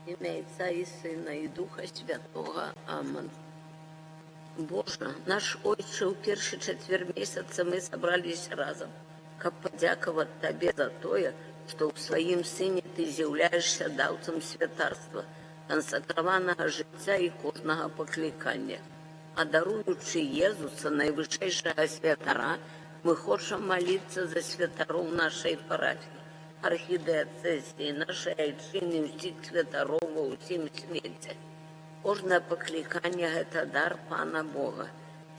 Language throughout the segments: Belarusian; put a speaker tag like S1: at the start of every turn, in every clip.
S1: Ім'я Отця і Сина, і Духа Святого. Амин. Боже, наш Отче, у перший четвер месяца мы собрались разом, каб подяковать Тебе за тое, что у Своим Сыне Ты з'являешься даўцам святарства, консакраванага жыцця і кожнага паклікання. А даруючы Езуса, найвышэйшага святара, мы хочам молиться за святароў нашай парафіі, архідыяцэзіі, нашай айчыны, ўсіх святароў ва ўсім свеце. Кожнае пакліканне – гэта дар Пана Бога.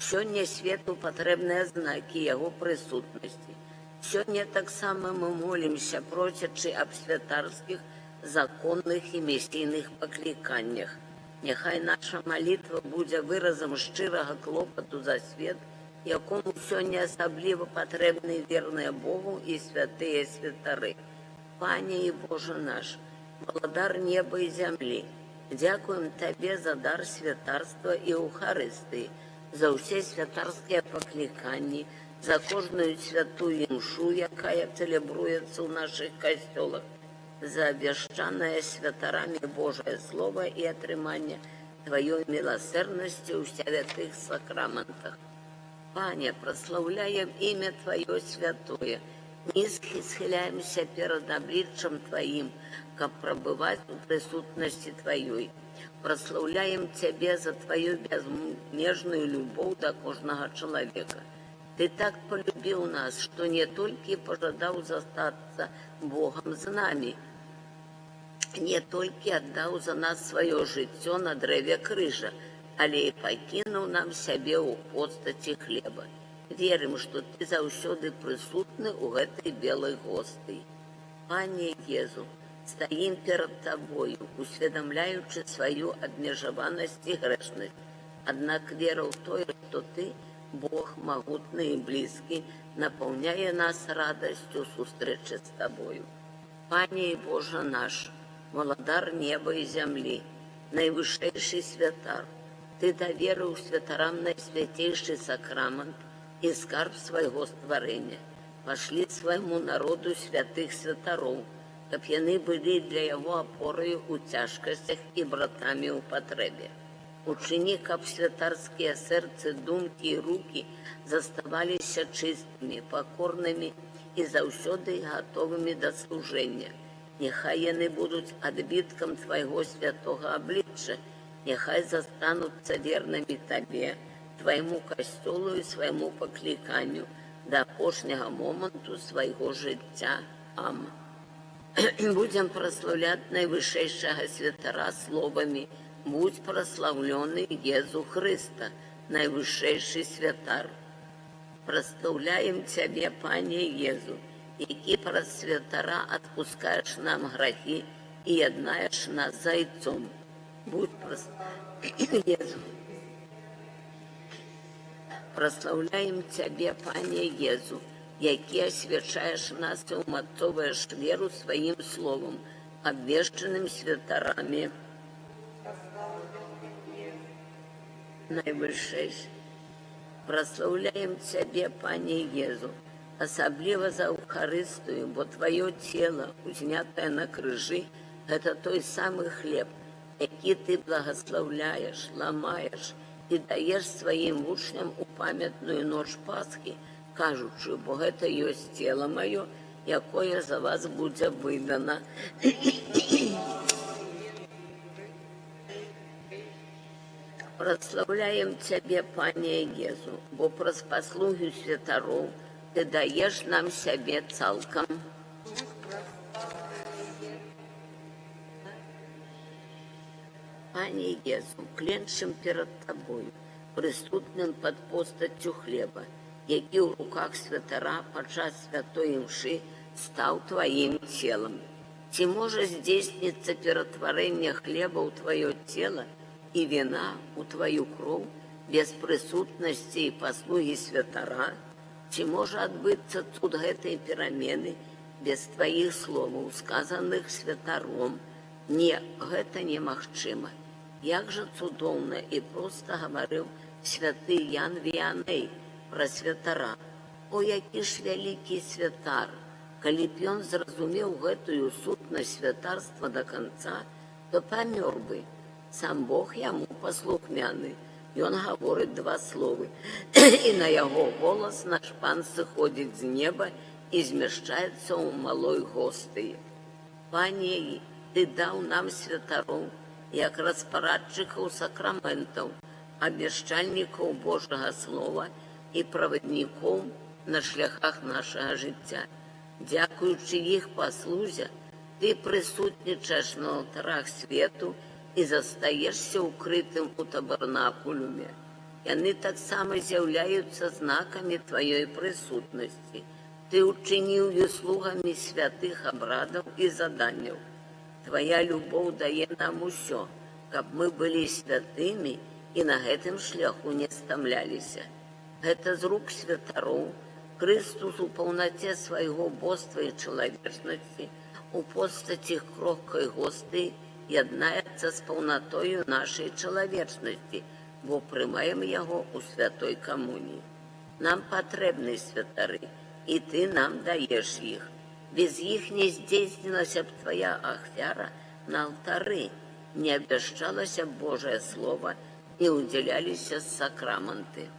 S1: Сёння свету патрэбныя знакі яго прысутнасці. Сёння таксама мы молімся, просячы аб святарскіх, законных і месійных пакліканнях. Няхай наша малітва будзе выразам шчырага клопату за свет, якому сёння асабліва патрэбны верныя Богу і святыя святары. Пане і Боже наш, валадар неба і зямлі, дзякуем Табе за дар святарства і Эўхарыстыі, за ўсе святарскія пакліканні, за кожную святую імшу, якая цэлебруецца ў нашых касцёлах, за абвяшчанае святарамі Божае Слова і атрыманне Тваёй міласэрнасці ў святых сакраментах. Пане, праслаўляем імя Тваё святое, нізкі схіляемся перад абліччам Тваім, каб прабываць у прысутнасці Тваёй. Праслаўляем Цябе за Тваю безмежную любоў да кожнага чалавека. Ты так полюбіў нас, што не толькі пажадаў застацца Богам з намі, не толькі аддаў за нас сваё жыццё на дрэве крыжа, але і пакінуў нам сябе ў постаці хлеба. Верым, што Ты заўсёды прысутны ў гэтай белай госты. Пане Езу, стаім перад Табою, усведамляючы сваю абмежаванасць і грэшнасць. Аднак вера ў тое, што Ты, Бог магутны і блізкі, напаўняе нас радасцю сустрэчы з Табою. Пане і Боже наш, валадар неба і зямлі, найвышэйшы святар, Ты даверыў святарам найсвяцейшы сакрамент і скарб свайго стварэння. Пашлі свайму народу святых святароў, каб яны былі для яго апораю ў цяжкасцях і братамі ў патрэбе. Учыні, каб святарскія сэрцы, думкі і рукі заставаліся чыстымі, пакорнымі і заўсёды гатовымі да служэння. Няхай яны будуць адбіткам Твайго святога аблічча, няхай застануцца вернымі Табе, Твайму касцёлу і свайму пакліканню да апошняга моманту свайго жыцця. Амин. Будзем праслаўляць найвышэйшага святара словамі: «Будь праслаўлёны Езу Хрыста, найвышэйшы святар». Праслаўляем Цябе, Пане Езу, які праз святара адпускаеш нам грахі і яднаеш нас з Айцом. Будь Езу. Праслаўляем Цябе, Пане Езу, які асвячаеш нас і ўмацоўваеш веру сваім словам, абвешчаным святарамі. Найвышэйшы. Праслаўляем Цябе, Пане Езу, асабліва за Эўхарыстыю, бо Тваё цела, узнятае на крыжы, гэта той самы хлеб, які Ты благаслаўляеш, ламаеш і даеш сваім вучням у памятную ноч Пасхі, кажучы, бо гэта ёсць цела маё, якое за вас будзе выдана. Праслаўляем Цябе, Пане Езу, бо праз паслугі святароў Ты даеш нам сябе цалкам. Пане Езу, кленчым перад Табою, прысутным пад постаццю хлеба, які ў руках святара падчас святой імшы стаў Тваім целам. Ці можа здзейсніцца ператварэнне хлеба ў Тваё цела і віна ў Тваю кроў без прысутнасці і паслугі святара? Ці можа адбыцца цуд гэтай перамены без Тваіх словаў, сказаных святаром? Не, гэта немагчыма. Як жа цудоўна і проста гаварыў святы Ян Віяней пра святара. О, які ж вялікі святар! Калі б ён зразумеў гэтую сутнасць святарства да канца, то памёр бы. Сам Бог яму паслухмяны. Ён гаворыць 2 словы, і на яго голас наш пан сыходзіць з неба і змяшчаецца ў малой гостыі. Пане, ты даў нам святароў, як распарадчыкаў сакраментаў, абвяшчальнікаў Божага слова і праваднікоў на шляхах нашага жыцця. Дзякуючы іх паслузе, ты прысутнічаеш на алтарах свету і застаешся укрытым у табернакулюме. Яны таксама з'яўляюцца знакамі тваёй прысутнасці. Ты учыніў іх слугамі святых абрадаў і заданняў. Твая любоў дае нам усё, каб мы былі святымі і на гэтым шляху не стамляліся. Гэта з рук святароў Христус у паўнаце свайго боства і чалавечнасці у постаці крохкай госты яднаецца з паўнатою нашай чалавечнасці, бо прымаем яго ў святой камуніі. Нам патрэбны святары, і ты нам даеш іх. Без іх не здзейснілася б твая ахвяра на алтары, не абвяшчалася б Божае Слово, не ўдзяляліся сакраманты.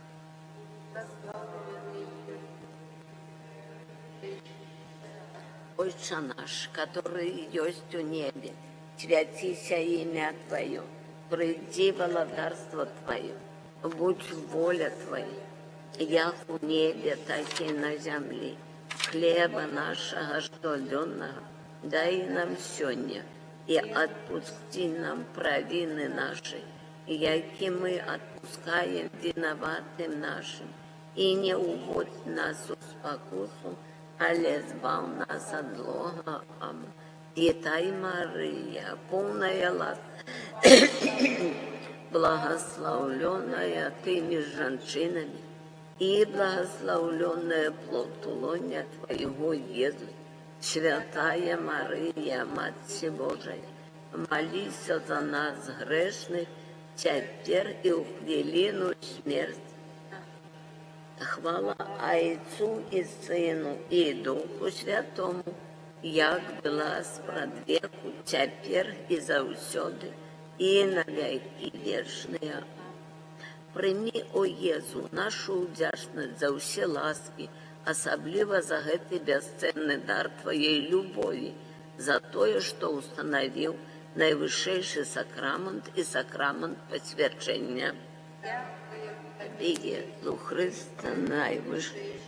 S1: Отче наш, который есть у небе, святися имя Твое, приди владарство Твое, будь воля Твоя, як у небе, так и на земле. Хлеба нашего штоденного дай нам сегодня, и отпусти нам провины наши, яки мы отпускаем виноватым нашим, и не уводь нас в спокусу, але збав нас от злого. Аминь. Святая Мария, полная ласки, благословленная ты между женщинами, и благословленная плод лоня Твоего, Иисус. Святая Мария, Мать Божия, молись за нас грешных, теперь и в хвилину смерти. Хвала Отцу и Сыну и Духу Святому, як была спрадвеку, цяпер і заўсёды, і на векі вечныя. Прымі, о Езу, нашу ўдзячнасць за ўсе ласкі, асабліва за гэты бясцэнны дар Твоей любові, за тое, што ўстанавіў найвышэйшы сакрамент і сакрамент пасвячэння. Езу Христа найвышэйшы.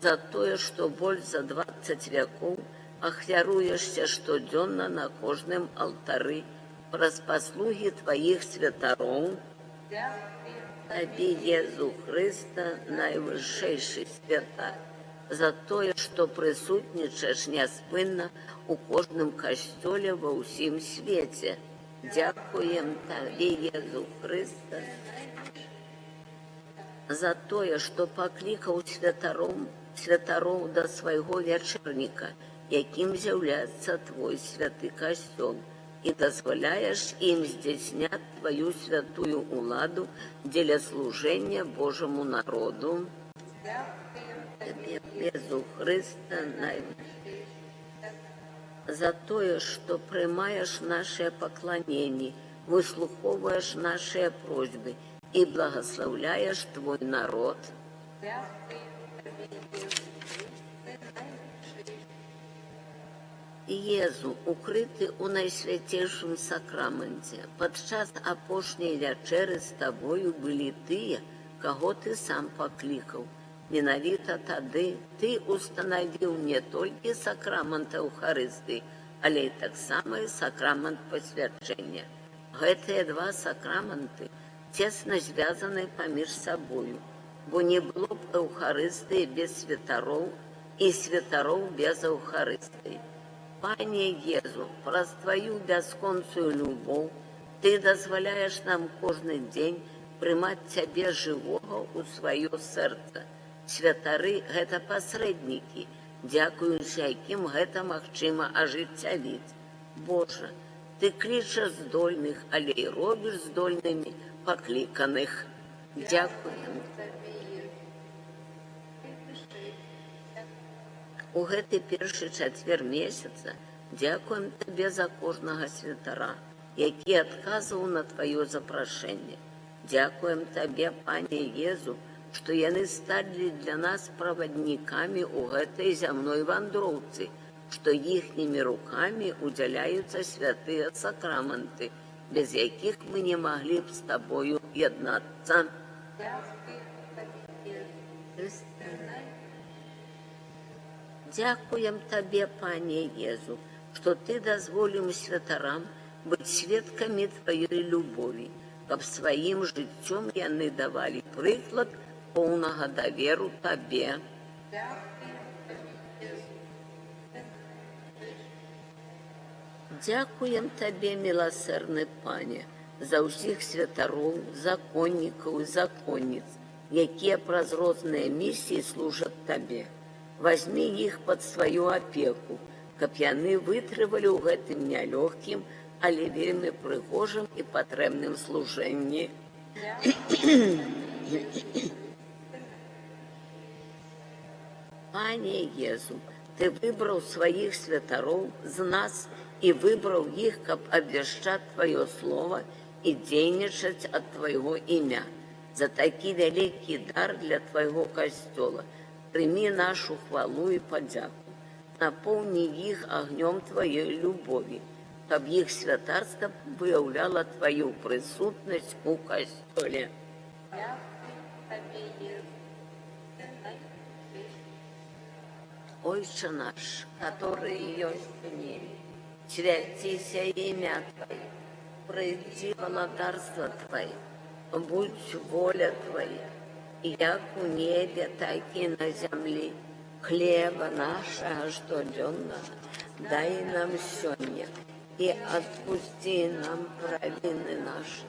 S1: За тое, што больш за 20 вякоў ахвяруешся штодзённа на кожным алтары праз паслугі Тваіх святароў. Табе, Езу Христа, найвышэйшы святар, за тое, што прысутнічаеш няспынна у кожным касцёле ва ўсім свеце. Дзякуем Табе, Езу Христа, за тое, што паклікаў святароў да свайго вячэрніка, якім з'яўляецца Твой святы касцёл, і дазваляеш ім здзяйсняць Тваю святую ўладу дзеля служэння Божаму народу. Езу Христа, за тое, што прымаеш нашыя пакланенні, выслухоўваеш нашыя просьбы і благословляешь Твой народ. Езу, укрыты у найсвяцейшым сакраменце, падчас апошняй вячэры з Табою былі тыя, каго Ты сам паклікаў. Менавіта тады Ты устанавіў не толькі сакрамент Эўхарыстыі, але і таксама і сакрамент пасвячэння. Гэтыя 2 сакраменты тесно звязаны паміж сабою, бо не было б Эўхарыстыі без святароў і святароў без Эўхарыстыі. Пане Езу, праз Твою бясконцую любоў Ты дазваляеш нам кожны дзень прымаць Цябе жывога ў сваё сэрца. Святары – гэта пасрэднікі, дзякуючы якім гэта магчыма ажыццявіць. Божа, Ты клічаш здольных, але і робіш здольнымі пакліканых. Дзякуем. У гэты першы чацвер месяца Дзякуем Табе за кожнага святара, які адказваў на Тваё запрашэнне. Дзякуем Табе, Пане Езу, што яны сталі для нас праваднікамі ў гэтай зямной вандроўцы, што іхнімі рукамі удзяляюцца святыя сакраманты, без якіх мы не маглі б з Табою яднацца. Дзякуем Табе, Пане Езу, што Ты дазволіў святарам быць сведкамі Тваёй любові, каб сваім жыццём яны давалі прыклад поўнага даверу Табе. Дзякуем Табе, міласэрны Пане, за ўсіх святароў, законнікаў і законніц, якія праз розныя місіі служаць Табе. Вазьмі іх пад сваю апеку, каб яны вытрывалі ў гэтым нялёгкім, але вельмі прыгожым і патрэбным служэнні. Пане Езу, Ты выбраў сваіх святароў з нас і выбраў іх, каб абвяшчаць Тваё слова і дзейнічаць ад Твайго імя. За такі вялікі дар для Твайго касцёла прымі нашу хвалу і падзяку. Напоўні іх агнём Тваёй любові, каб іх святарства выяўляла Тваю прысутнасць у касцёле. Отче наш, который есть в небе, святися имя Твое, прийди володарство Твое, будь воля Твоя, як у небе, так и на земле. Хлеба нашего штоденного дай нам сегодня, и отпусти нам провины наши,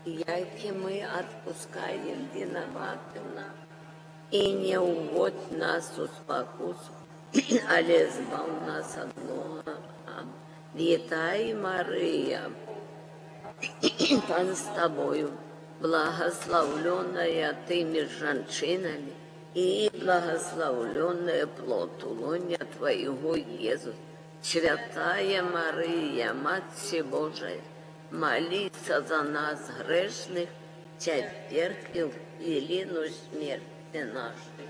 S1: яки мы отпускаем виноватым нам. И не уводь нас в спокусу, але збав нас от злого. Вітай, Мария, Пан с Тобою, благословленная Ты между женщинами, и благословленная плод лоня Твоего, Иисус. Святая Мария, Мать Божия, молится за нас грешных, теперь и в велину смерти нашей.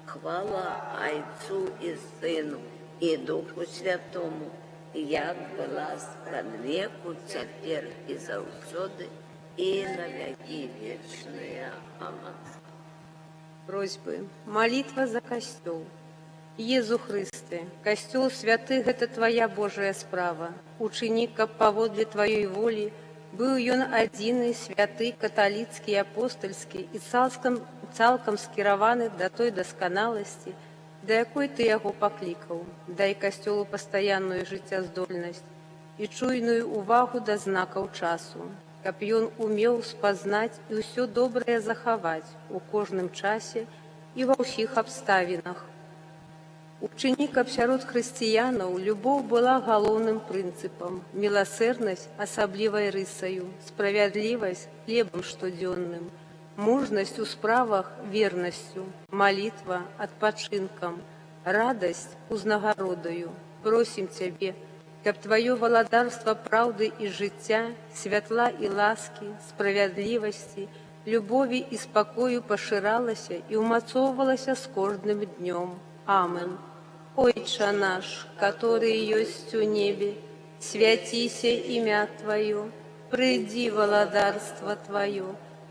S1: Хвала Отцу и Сыну и Духу Святому, як была спред веку, теперь и завсёды, и на веки вечные. Аминь.
S2: Просьбы. Молитва за костел. Езу Христе, костел святых – это Твоя Божия справа. Учини, каб паводле Твоей воли был ён адзіны, святы, католицкий, апостольский и цалкам скіраваны до той досканалости, до якой Ты яго покликал. Дай костелу постоянную жыццяздольнасць и чуйную увагу до знакаў часу, каб ён умел спазнаць и ўсё добрае захаваць у кожным часе и ва ўсіх абставінах. Учини, каб сярод хрысціянаў любоў была галоўным прынцыпам, міласэрнасць асаблівай рысаю, справядлівасць хлебам штодзённым, мужнасць у справах вернасцю, малітва адпачынкам, радасць узнагародаю. Просім Цябе, каб Тваё валадарства праўды і жыцця, святла і ласкі, справядлівасці, любові і спакою пашыралася і ўмацоўвалася з кожным днём. Амин. Отче наш, который есть у небе, святися имя Твое, приди владарство Твое,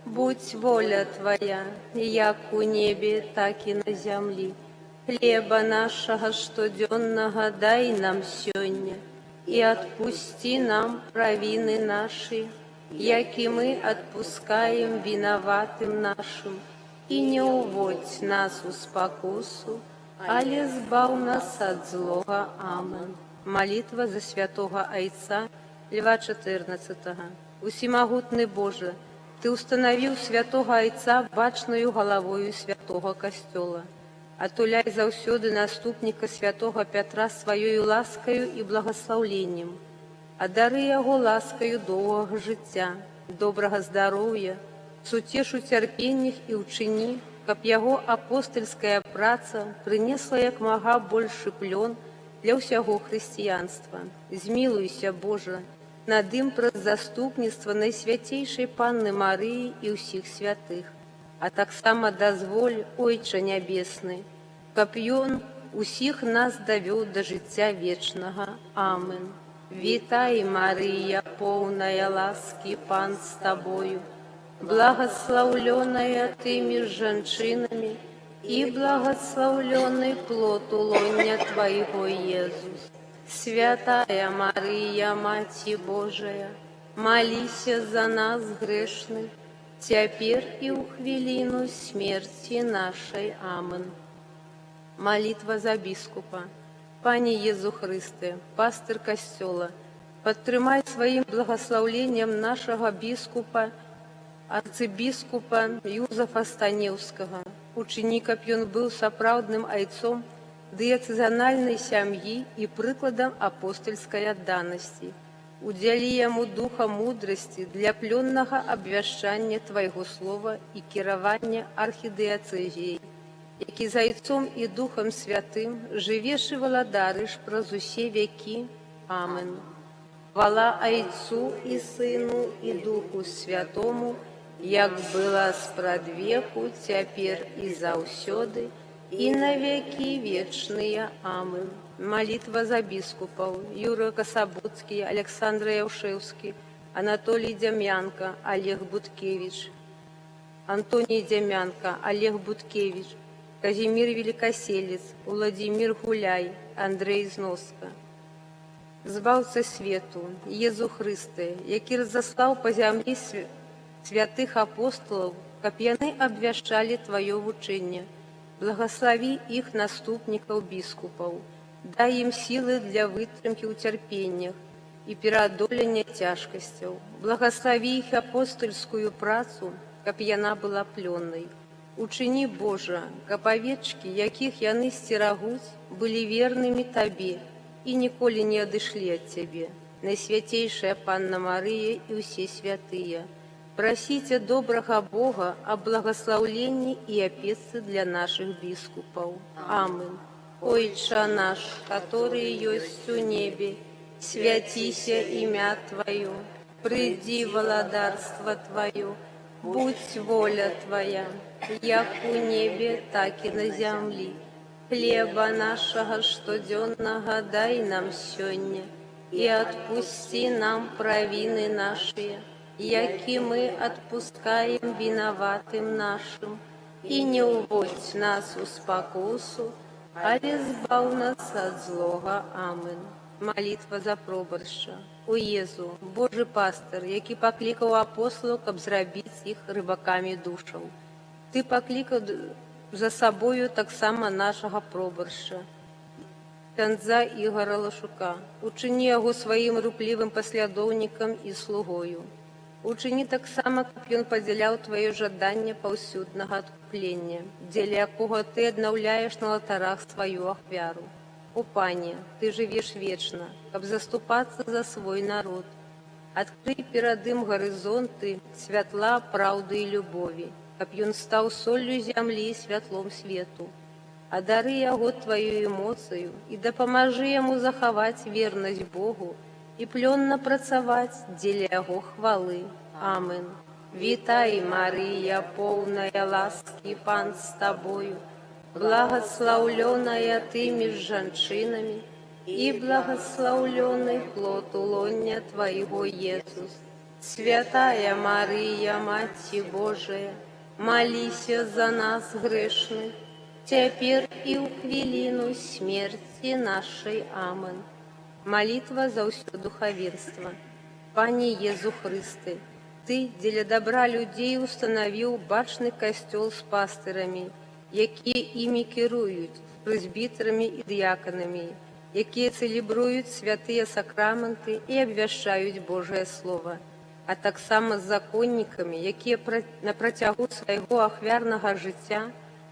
S2: будь воля Твоя, як у небе, так и на земле. Хлеба нашего штоденного дай нам сегодня, и отпусти нам провины наши, яки мы отпускаем виноватым нашим, и не уводь нас в спокусу, але збав нас от злого. Амин. Молитва за святого Отца Льва XIV. Усімагутний Боже, Ты установил святого Отца бачною головою святого Костела. Отуляй заўсёды наступника святого Петра своєю ласкою и благословлением. Одари его ласкою довгого життя, доброго здоров'я, суцешу терпенних и учини, каб яго апостольская праца принесла як мага больше плён для ўсяго хрысціянства. Змілуйся, Божа, над ім праз заступніцтва Найсвяцейшай Панны Марыі і ўсіх святых, а таксама дазволь, Ойча Нябесны, каб ён усіх нас давёў да жыцця вечнага. Амин. Вітай, Марыя, поўная ласкі, Пан з табою, благословленная ты між жанчынамі, і благословленный плод улоння Твоего, Иисус. Святая Мария, Маті Божия, молися за нас грешных, теперь и у хвилину смерти нашей. Амин. Молитва за біскупа. Пане Єзу Христе, пастир Костёла, подтримай своим благословлением нашего біскупа, арцыбіскупа Юзафа Станеўскага, учини, каб ён быў сапраўдным айцом дыяцэзанальнай сям'і і прыкладам апостальскай адданасці. Удзялі яму духа мудрасці для плённага абвяшчання Твайго слова і кіравання архідыяцэзіяй, які з айцом і Духам Святым жывеш і валадарыш праз усе векі. Амин. Хвала Айцу і Сыну і Духу Святому, як была спрадвеку, цяпер і заўсёды, і на векі вечныя. Амин. Молитва за біскупаў. Юрий Кособудский, Александр Яўшэўскі, Анатолий Демьянко, Олег Буткевич, Антоний Демьянко, Олег Буткевич, Казимир Великоселец, Владимир Гуляй, Андрей Зноско. Збаўца свету, Єзу Христе, які разаслаў па зямлі святых апостолаў, каб яны абвяшчалі Тваё вучэнне. Благослови іх наступнікаў біскупаў, дай ім сілы для вытрымкі ў цярпеннях і пераадолення цяжкасцяў. Благослови іх апостольскую працу, каб яна была плённай. Учыні, Божа, каб авечкі, якіх яны сцерагуць, былі вернымі Табе і ніколі не адышлі ад Цябе. Найсвяцейшая Панна Марыя і ўсе святыя, прасіце добрага Бога аб благословленні і апецы для наших біскупаў. Амин. Ойча наш, который ёсць у небе, святися імя Твоё, прыйди валадарство Твоё, будь воля Твоя, як у небе, так и на землі. Хлеба нашего штодзённага дай нам сёння, и отпусти нам провины наши, яки мы отпускаем виноватым нашим, и не уводь нас у спокусу, але збав нас от злога. Амин. Молитва за пробарща. У Єзу, Божий пастир, який покликав апостолів, каб зробити їх рибаками душаў. Ты покликав за собою так само нашего пробарща, князя Ігора Лашука. Учини його своїм рупливим послідовником і слугою. Учини так само, каб ён падзяляў твоє жаданне паўсюднага адкуплення, дзеля якога ты аднаўляеш на алтарах свою ахвяру. О, Пане, ты живешь вечно, каб заступаться за свой народ. Открый перад ім горизонты святла, правды и любови, каб ён стаў солью земли и святлом свету. Адары яго твою эмоцыю и дапамажы яму захаваць вернасць Богу и плённа працаваць дзеля яго хвалы. Амин. Вітай, Мария, полная ласки, Пан с тобою, благословленная ты меж жанчынами, и благословленный плод улоння Твоего, Иисус. Святая Мария, Маті Божия, молися за нас грешных, теперь и у хвилину смерти нашей. Амин. Молитва за ўсё духовенство. Пане Єзу Христе, Ты дзеля добра людей установил бачный костёл с пастырами, якія імі кіруюць, прэзбітарамі і дыяканамі, якія цэлебруюць святыя сакрамэнты і абвяшчаюць Божае Слово, а таксама з законнікамі, якія на працягу свайго ахвярнага жыцця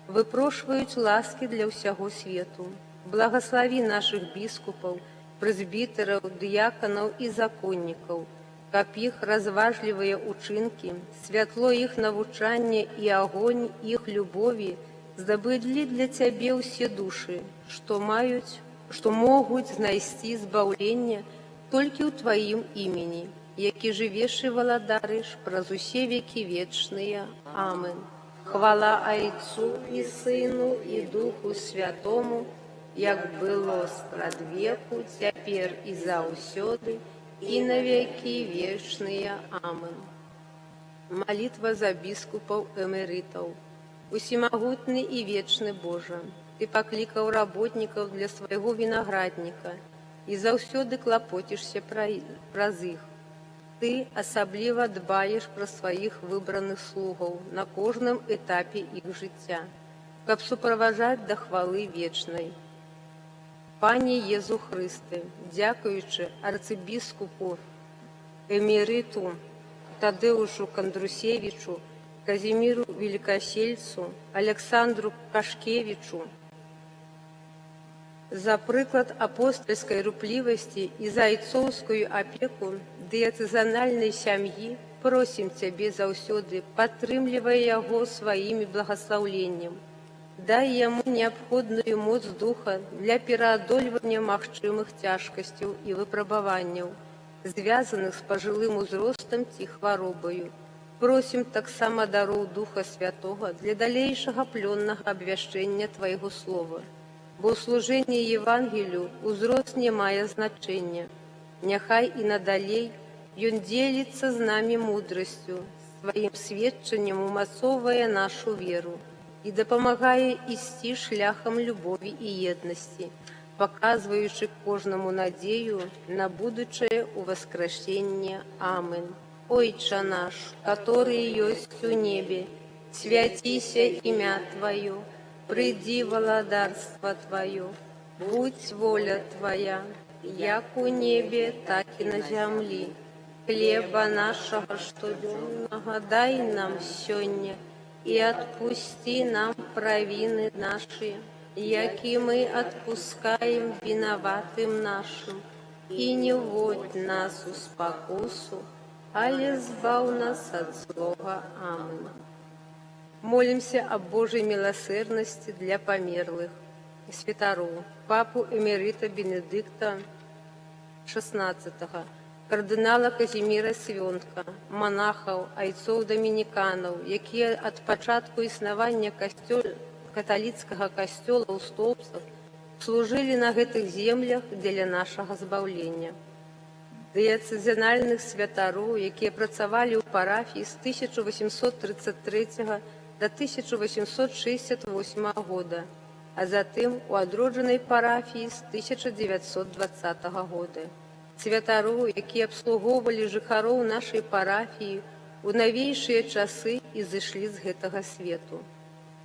S2: выпрошваюць ласкі для ўсяго свету. Благослови наших біскупаў, прэзбітараў, дыяканаў і законнікаў, каб іх разважлівыя учынкі, святло іх навучання і агонь іх любові здабылі для Цябе ўсе душы, што маюць што могуць знайсці збаўленне толькі ў Тваім імені, які жывеш і валадарыш праз усе векі вечныя. Амин. Хвала Айцу і Сыну і Духу Святому, як было спрадвеку, цяпер і заўсёды, і на векі вечныя. Амин. Молитва за біскупаў эмерытаў. Усемагутны і вечны Божа, Ты паклікаў работнікаў для свайго вінаградніка і заўсёды клапоцішся праз іх. Ты асабліва дбаеш пра сваіх выбраных слугаў на кожным этапе іх жыцця, каб суправажаць да хвалы вечнай. Пане Езу Хрысты, дзякуючы арцыбіскупу эмерыту Тадеушу Кандрусевичу, Казимиру Великосельцу, Александру Кашкевичу за прыклад апостольскай руплівасці і за айцоўскую апеку дыяцэзанальнай сям'і, просім Цябе заўсёды, падтрымлівай яго сваімі благаслаўленнем. Дай яму неабходную моц духа для пераадольвання магчымых цяжкасцяў і выпрабаванняў, звязаных з пажылым узростам ці хваробаю. Просім таксама дароў Духа Святога для далейшага плённага абвяшчэння Твайго слова, бо ў служэнні Евангелію узрост не мае значэння. Няхай і надалей ён дзеліцца з намі мудрасцю, сваім сведчаннем умацоўвае нашу веру і дапамагае ісці шляхам любові і еднасці, показываючи кожному надею на будущее увоскращение. Амин. Ойче наш, который есть у небе, святися имя Твое, приди владарство Твое, будь воля Твоя, як у небе, так и на земли. Хлеба нашего штоденного дай нам сёння, и отпусти нам провины наши, які мы отпускаем виноватым нашим, и не вводь нас у спокусу, але збав нас от злого. Амин. Молимся о Божьей милосердности для померлых. Святару, папу эмерита Бенедикта XVI, кардинала Казіміра Свёнтка, монахаў, айцоў-дамініканаў, якія ад пачатку існавання каталіцкага касцёла ў Столбцах служылі на гэтых землях дзеля нашага збаўлення. Дыяцэзанальных святароў, якія працавалі ў парафіі з 1833 до 1868 года, а затым у адроджанай парафіі з 1920 года. Святароў, якія абслугоўвалі жыхароў нашай парафіі у навейшыя часы і зышлі з гэтага свету.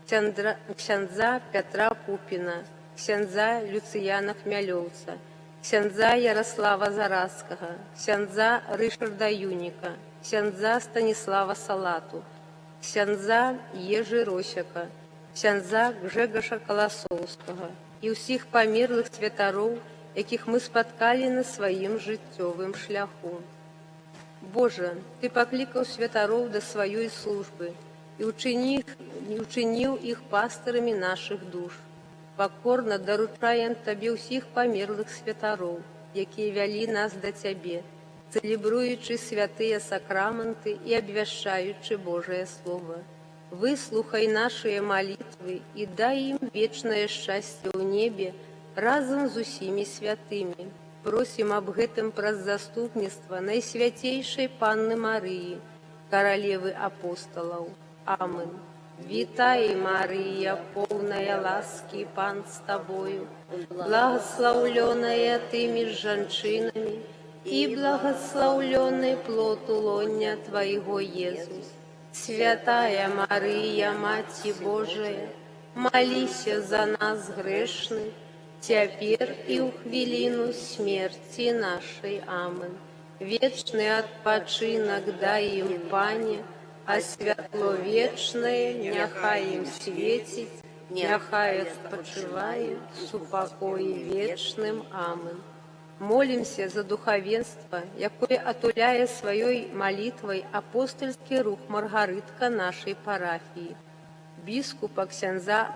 S2: Ксяндза Пятра Пупіна, ксяндза Люцыяна Хмялёўца, ксяндза Ярослава Зарадскага, ксяндза Рышарда Юніка, ксяндза Станіслава Салату, ксяндза Ежы Росяка, ксяндза Гжэгаша Каласоўскага і ўсіх памерлых святароў, якіх мы спаткалі на сваім жыццёвым шляху. Божа, Ты паклікаў святароў да сваёй службы і учыніў іх пастырамі нашых душ. Пакорна даручаем Табе ўсіх памерлых святароў, якія вялі нас да Цябе, цэлебруючы святыя сакраманты і абвяшчаючы Божае Слово. Выслухай нашыя малітвы і дай ім вечнае шчасце ў небе разам з усімі святымі. Просім аб гэтым праз заступніцтва Найсвяцейшай Панны Марыі, каралевы апосталаў. Амин. Вітай, Мария, полная ласки, Пан с Тобою, благословленная Ты меж жанчинами, и благословленный плод улоня Твоего, Иисус. Святая Мария, Мать Божия, молися за нас грешных, теперь и у хвилину смерти нашей. Амин. Вечный отпочинок дай им, Пане, а святло вечное няхай им светить, няхай отпочивают с упокои вечным. Амин. Молимся за духовенство, якое отуляе своей молитвой апостольский рух Маргаритка нашей парафии, бискупа ксяндза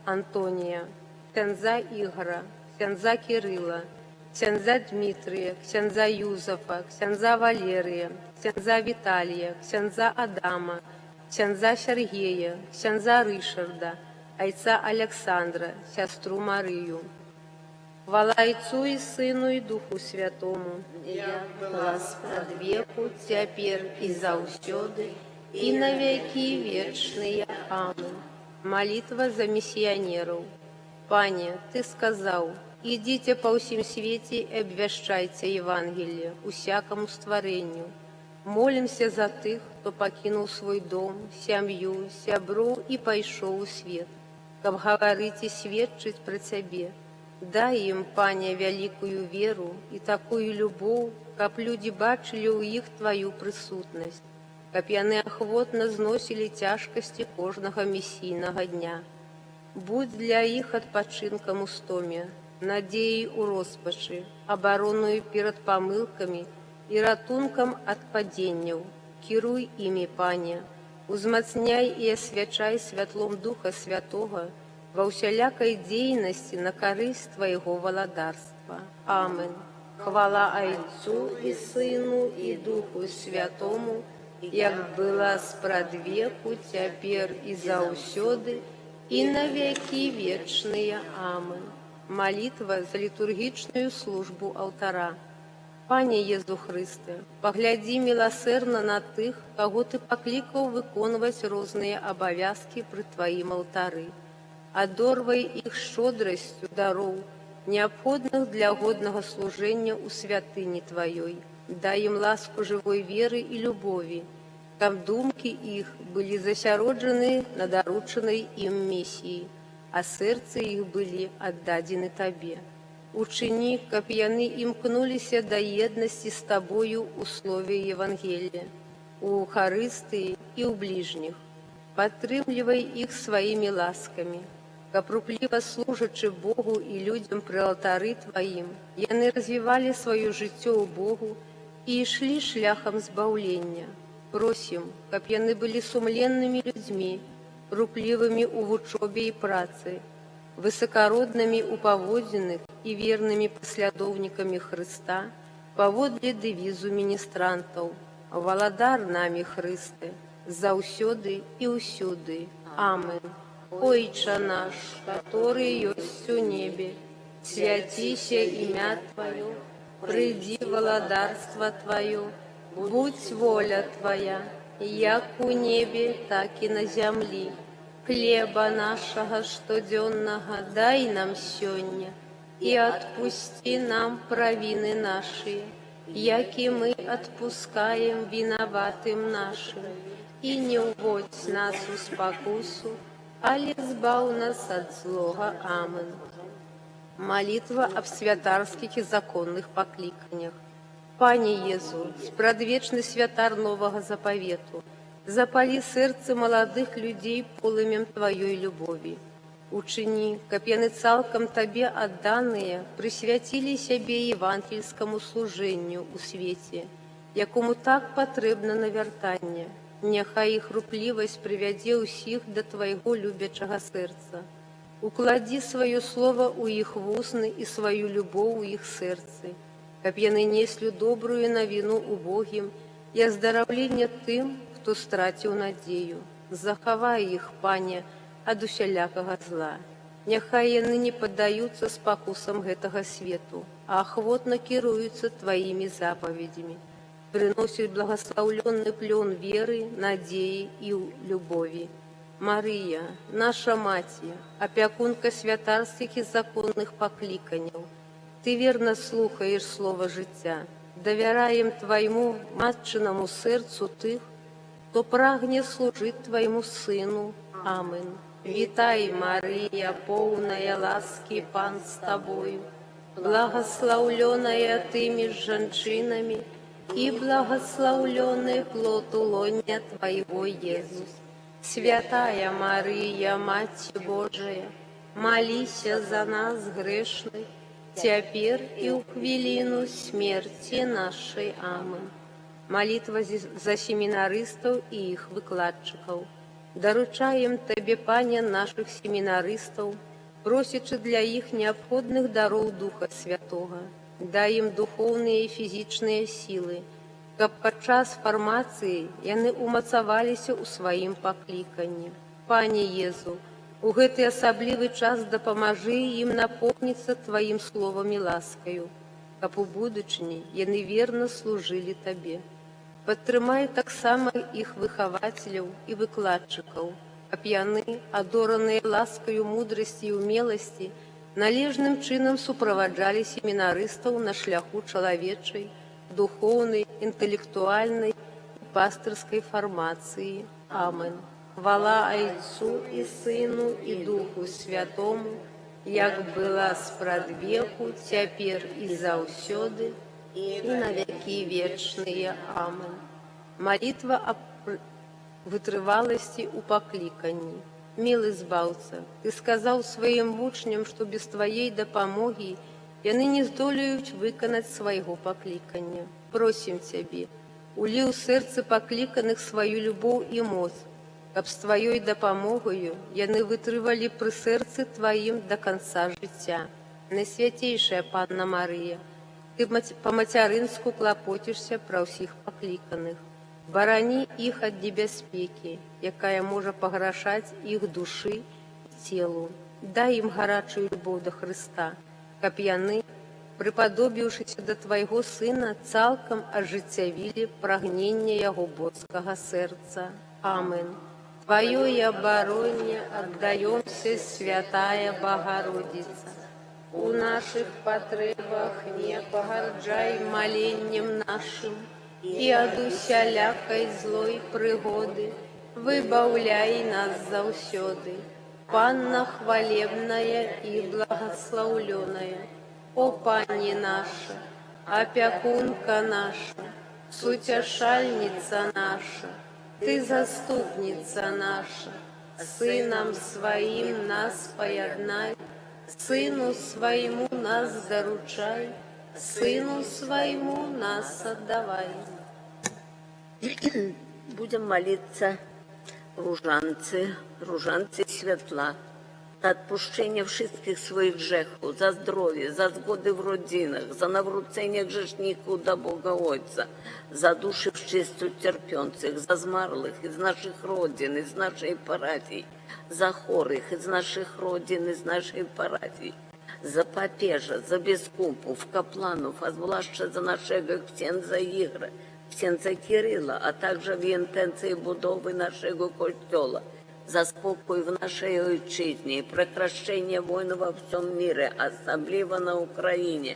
S2: Антония, ксяндза Игора, ксяндза Кирилла, ксяндза Дмитрия, ксяндза Юзафа, ксяндза Валерия, ксяндза Виталия, ксяндза Адама, ксяндза Сергея, ксяндза Ришарда, айца Александра, сестру Марию. Хвала Отцу и Сыну и Духу Святому,
S1: як была
S2: от веку, теперь и заусёды, и на веки вечные. Амин. Молитва за миссионеров. Пане, Ты сказал, идите по всем свете и обвещайте Евангелие усякому створению. Молимся за тых, кто покинул свой дом, семью, сябру и пошел у свет, каб говорить и сведчить про Тебе. Дай им, Пане, великую веру и такую любовь, каб люди бачили у іх Твою присутность, каб яны охотно зносили тяжкости кожного мессийного дня. Будь для іх адпачынкам у стоме, надеей у роспачы, обороною перед помылками и ратунком от паденняў. Кіруй ими, Пане, узмацняй и освячай святлом Духа Святого во усялякой деятельности на корысть Твоего владарства. Амин. Хвала Отцу и Сыну и Духу Святому, як была спрадвеку, теперь и заусёды, и на веки вечные. Амин. Молитва за литургичную службу алтара. Пане Езу Христе, погляди милосердно на тых, кого Ты покликал выконывать розные обовязки при Твоим алтары. Одорвай их щедростью даров, необходных для годного служения у святыни Твоей. Дай им ласку живой веры и любови, каб думки их были засяроджены на дорученной им миссии, а сердце их были отдадены Тебе. Учини, каб яны имкнулися до едности с Тобою условия Евангелия, у Харистии и у ближних. Подтрымливай их своими ласками, каб рупливо служачи Богу и людям при алтары Твоим, яны развивали свое жыццё у Богу и шли шляхом збаўлення. Просим, каб яны были сумленными людьми, рупливыми у вучобе и працы, высокородными у поводзінных и верными последовниками Христа, паводле девизу министрантов: «Валадар нами, Христе, заўсёды и усюды. Амин. Ойче наш, который есть у небе, святися имя Твое, приди владарство Твое, будь воля Твоя, як у небе, так и на земли. Хлеба нашего штоденного дай нам сёння, и отпусти нам провины наши, яки мы отпускаем виноватым нашим, и не уводь нас в спокусу, али збав нас от злого. Амин. Молитва об святарских и законных покликаннях. Пане Езу, спрадвечный святар нового заповету, запали сердце молодых людей полымем Твоей любови. Учини, каб яны цалкам Табе отданные присвятили себе евангельскому служению у свете, якому так потребно навертання. Няхай их рупливость привяде усіх до Твоего любячего сердца. Уклади свое слово у их вусны и свою любовь у их сердце, каб яны неслі добрую навіну убогим и оздоровление тым, кто стратил надею. Захавай их, Пане, от усялякого зла. Няхай яны не поддаются спокусам гэтага свету, а охотно кируются Твоими заповедями, приносят благословленный плен веры, надеи и любови. Мария, наша Мать, опекунка святарских и законных покликанняў, Ты верно слухаешь слово життя, доверяем Твоему матчиному сердцу тых, кто прагне служить Твоему Сыну. Амин. Витай, Мария, полная ласки, Пан с Тобою, благословленная Ты меж женщинами, и благословленный плод лоня Твоего, Иисус. Святая Мария, Мать Божия, молися за нас грешных, теперь и у хвилину смерти нашей. Амин. Молитва за семинаристов и их выкладчиков. Доручаем Тебе, Пане, наших семинаристов, просячы для іх неабходных дароў Духа Святога. Дай ім духоўныя і фізічныя сілы, каб падчас фармацыі яны ўмацаваліся ў сваім пакліканні. Пане Езу, у гэты асаблівы час дапамажы ім напоўніцца Тваім словам і ласкаю, каб у будучыні яны верна служылі Табе. Падтрымай таксама іх выхавацеляў і выкладчыкаў, каб яны, адораныя ласкаю мудрасці і ўмеласці, належным чынам суправаджалі семінарыстаў на шляху чалавечай, духоўнай, інтэлектуальнай і пастырскай фармацыі. Амен. Хвала Айцу і Сыну і Духу Святому, як была спрадвеку, цяпер і заўсёды, і на векі вечныя. Амен. Малітва аб вытрываласці ў пакліканні. Мілы збаўца, Ты сказаў сваім вучням, што без Тваей дапамогі яны не здолеюць выканаць свайго паклікання. Просім Цябе, улі ў сэрцы пакліканых сваю любоў і моц, каб з Тваёй дапамогаю яны вытрывалі пры сэрцы Тваім да канца жыцця. Найсвяцейшая Панна Марыя, Ты па-мацярынску клапоцішся пра ўсіх пакліканых. Барані іх ад небяспекі, якая можа паграшаць іх душы і целу. Дай ім гарачую любоў да Хрыста, каб яны, прыпадобіўшыся да Твайго Сына, цалкам ажыццявілі прагненне Яго боскага сэрца. Амен. Тваёй абароне аддаёмся, святая Богородица. У нашых патрэбах не пагарджай маленнем нашым, і ад усялякай злой прыгоды выбаўляй нас заўсёды. Панна хвалебная і благословленная, о Пані наша, опекунка наша, суцяшальница наша, Ты заступница наша, Сыном Своим нас пояднай, Сыну Своему нас заручай, Сыну Своему нас отдавай.
S1: Будем молиться różańcy światła, za odpuszczenie wszystkich swoich grzechów, za zdrowie, za zgody w rodzinach, za nawrócenie grzeszników do Boga Ojca, za duszy wszyscy cierpiących, za zmarłych z naszych rodzin, z naszej parafii, za chorych z naszych rodzin, z naszej parafii, za papieża, za biskupów, kapłanów, a zwłaszcza za naszego księdza Igora, księdza Kiryla, a także w intencji budowy naszego kościoła, za spokój w naszej ojczyźnie, прекращение войн во всем мире, особливо на Украине,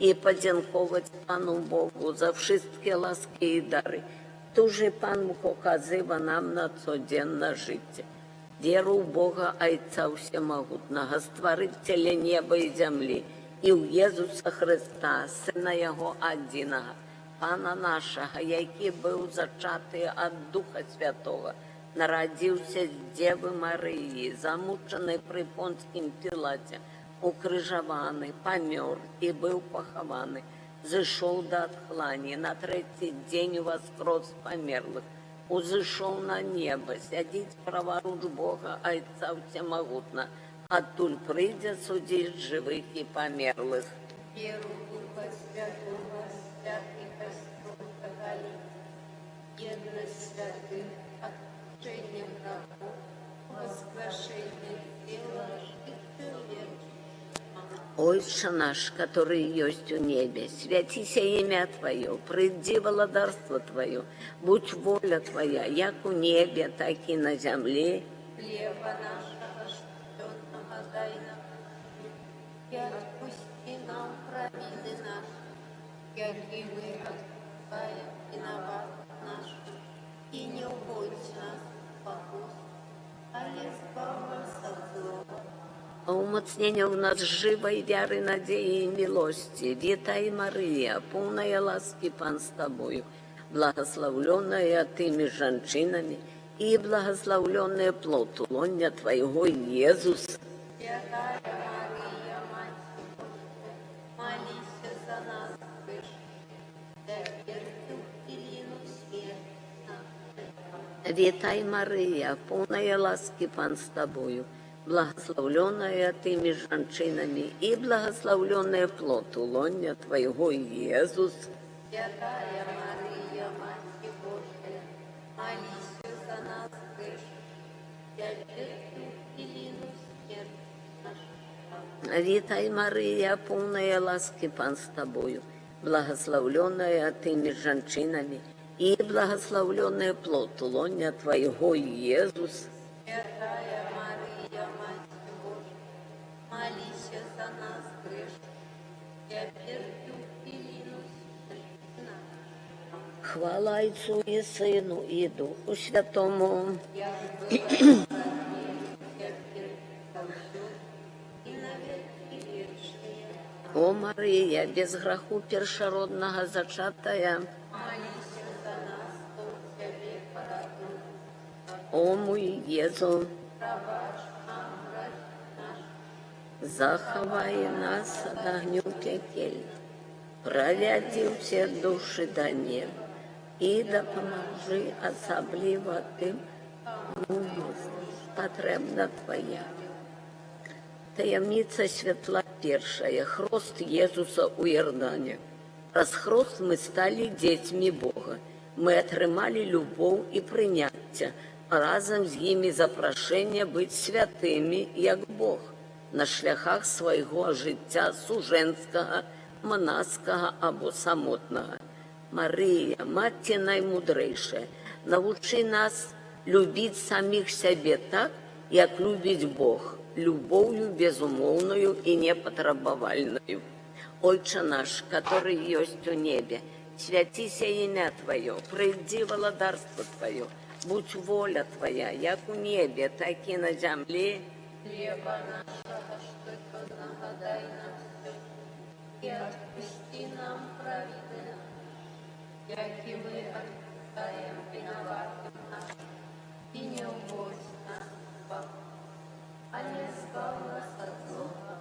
S1: и podziękować Panu Bogu za wszystkie łaski i dary, które Pan okazywa nam na codzienne życie. Wierzę w Boga Ojca Всемогутного, Stworzyciela nieba i ziemi, i w Jezusa Chrysta, Syna Jego jedynego, Pana naszego, jaki był zaczęty od Ducha Świętego, народился с Девы Марии, замученный при Понтским Пилате, укрыжованный, помер и был похованный, зашел до отхлани, на третий день воскрес померлых, узышел на небо, сядет праворуч Бога Отца Всемогутного, оттуль придя судить живых и померлых.
S2: Веру Духа Святого, святый Христос, Католик, едность святых, отпущение грехов, воскрешение тела и человека.
S1: Отче наш, который есть у небе, святися имя Твое, приди владарство Твое, будь воля Твоя, як у небе, так и на земле.
S2: Хлеба нашего щедного дай нам, и отпусти нам провины наши, как и мы отпускаем виноватым нашим, и не уводь нас в покус, а избавь нас от злого.
S1: А умоцнение в нас живой веры, надеи и милости. Витай, Мария, полная ласки Пан с Тобою, благословленная Тыми женщинами, и благословленный плод лоня Твоего, Иисус.
S2: Святая Мария, Мать Божия, молись за нас грешных, теперь и в пелену смерти нашей.
S1: Витай, Мария, полная ласки Пан с Тобою, благословленная Ты между женщинами, и благословленный плод лоня Твоего, Иисус.
S2: Святая Мария, Мать Божия, молись за нас грешных, теперь и
S1: Витай, Мария, полная ласки, Пан с Тобою, благословленная Ты между женщинами, и благословленный плод лоня Твоего, Иисус.
S2: Святая Мария, Мать Божия, молись за нас грешных, теперь и
S1: Хвала Отцу и Сыну и Духу Святому. О Мария, без граху першородного зачатая, о мой Езу, заховай нас от огню пекель, провяди все души до неба, і допоможи особливо тим, кому потребна Твоя. Таємниця святла першая, хрост Єзуса у Йордані. Раз хрост ми стали дітьми Бога. Ми отримали любов і прийняття, а разом з ними запрошення бути святими, як Бог, на шляхах свого життя суженського, монашського або самотного. Марія, Мати наймудрейша, научи нас любить самих себе так, як любить Бог, любовью безумовною и непотребовальною. Отче наш, который есть у небе, святися имя Твое, прийди володарство Твое, будь воля Твоя, як у небе, так и на земле.
S2: хлеба нашего, что нагадай нам все, и отпусти нам праведные наши, як и мы отпускаем виноватым нашим, и не уводь нас в поход, а не избав нас от зла.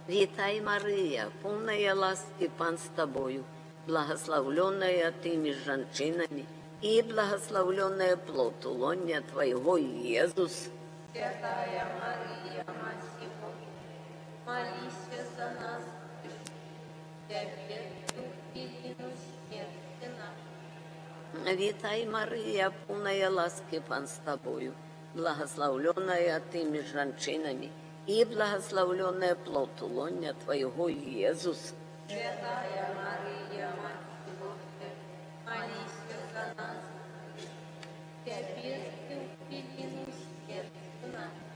S1: Витай, Мария, полная ласки, Пан с Тобою, благословленная Ты между женщинами, и благословленная плод лоня Твоего, Иисус.
S2: Святая Мария, Мать Божия, молись за нас грешных, теперь и в смерти нашей.
S1: Витай, Мария, полная ласки, Пан с Тобою, благословленная Ты между женщинами, и благословленная плод лоня Твоего, Иисус.
S2: Святая Мария, Мать Божия, молись за нас грешных, теперь и в смерти нашей.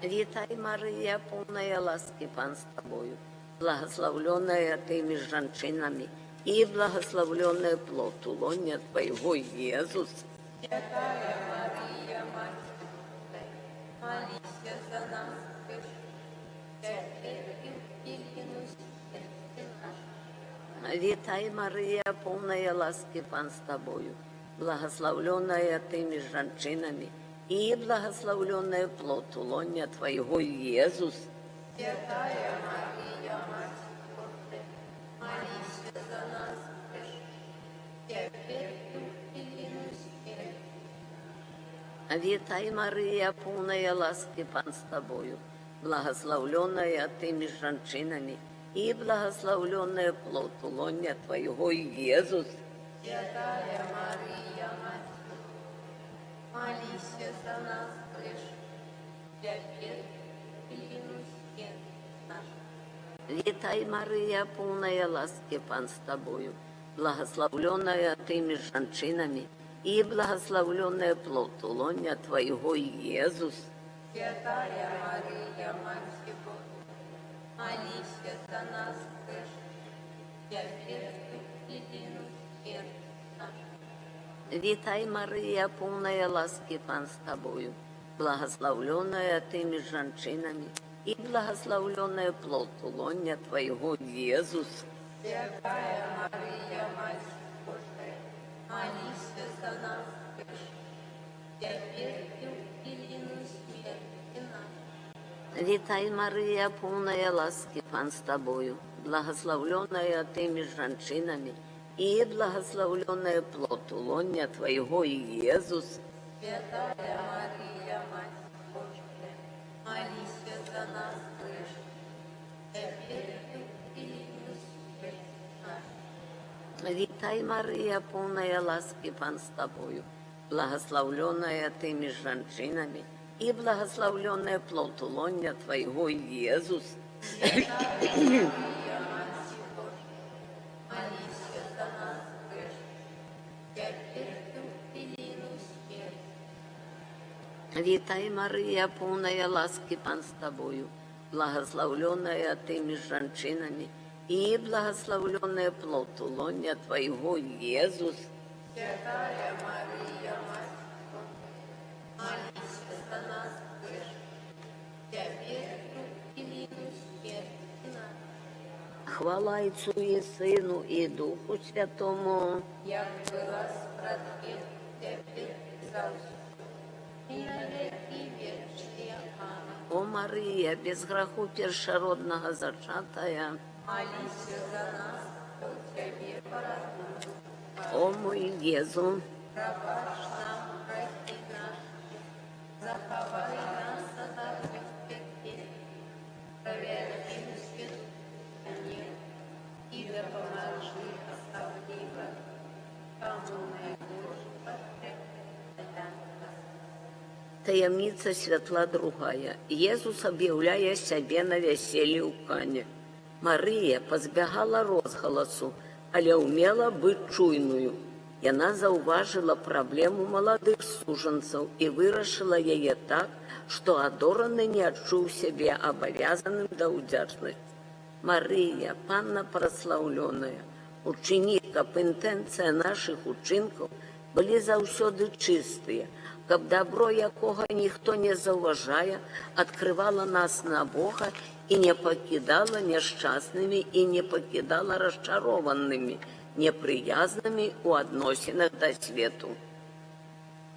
S1: Витай, Мария, полная ласки, Пан с Тобою, благословленная Ты между женщинами, и благословленный плод лоня Твоего, Иисус.
S2: Святая Мария, Мать Божия, молись за нас грешных, теперь и в смерти нашей.
S1: Витай, Мария, полная ласки, Пан с Тобою, благословленная Ты между женщинами, и благословленный плод лоня Твоего, Иисус.
S2: Святая Мария, Мать Божия, молись за нас грешных, теперь и в смерти.
S1: Витай, Мария, полная ласки, Пан с Тобою, благословленная Ты между женщинами, и благословленный плод лоня Твоего, Иисус.
S2: Святая Мария, Мать Божия, молись за нас грешных, теперь и в смерти нашей.
S1: Витай, Мария, полная ласки, Пан с Тобою, благословленная Ты между женщинами, и благословленный плод лоня Твоего, Иисус.
S2: Святая Мария, Мать Божия, молись за нас грешных, теперь и в смерти нашей.
S1: Витай, Мария, полная ласки, Пан с Тобою, благословленная Ты между женщинами, и благословленный плод лоня Твоего, Иисус.
S2: Святая Мария, Мать Божия, молись за нас грешных, теперь и в смерти нашей.
S1: Витай, Мария, полная ласки, Пан с Тобою, благословленная Ты между женщинами, и благословленный плод лоня Твоего, Иисус.
S2: Святая Мария, Мать Божия,
S1: Вітай, Марія, повная ласки, Пан с тобою, благословленная ты меж женщинами, и благословленная плод лоня Твоего, Иисус. Вітай, Марія, повная ласки, Пан с тобою, благословленная ты меж женщинами, и благословленная плод лоня Твоего, Иисус. Хвала Отцу и Сыну и Духу Святому. О Мария, без греху першородного зачатая, о мой Езу, таємниця святла другая. Єсус об'являє себе на весіллі у Кані. Марія позбягала розголосу, але вміла бути чуйною. Яна зауважила проблему молодых суженцев и вырашила ее так, что адораны не отчув себе обовязанным до удячности. Мария, Панна прославленная, ученица, интенция наших учинков были заўсёды чистые, каб добро, якого ніхто не зауважає, открывала нас на Бога и не покидала несчастными и не покидала расчарованными, неприязными у относинах до свету.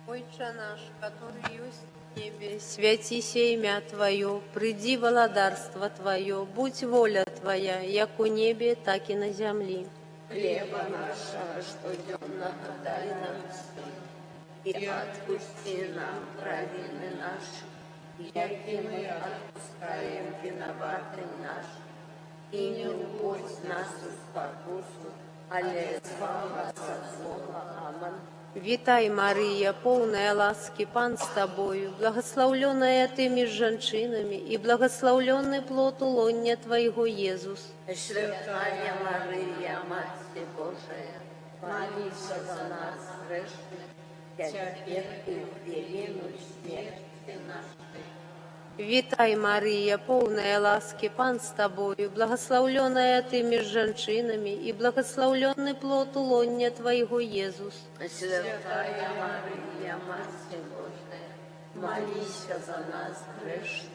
S2: Отче наш, который есть в небе, святися имя Твое, приди володарство Твое, будь воля Твоя, як у небе, так и на земли.
S1: Хлеба нашего, что дневного дай нам, и отпусти нам провины наши, яки мы отпускаем виноватым нашим, и не уводь нас в покусу, але избавь нас от злого. Аминь.
S2: Витай, Мария, полная ласки, Пан с Тобою, благословленная Ты меж женщинами, и благословленный плод лоня Твоего, Иисус.
S1: Святая Мария, Матерь Божия, молись за нас, грешных, теперь и в великую смерти нашей.
S2: Витай, Мария, полная ласки, Пан с Тобою, благословленная Ты меж женщинами, и благословленный плод лоня Твоего, Иисус.
S1: Святая Мария, Матерь Божия, молись за нас, грешных,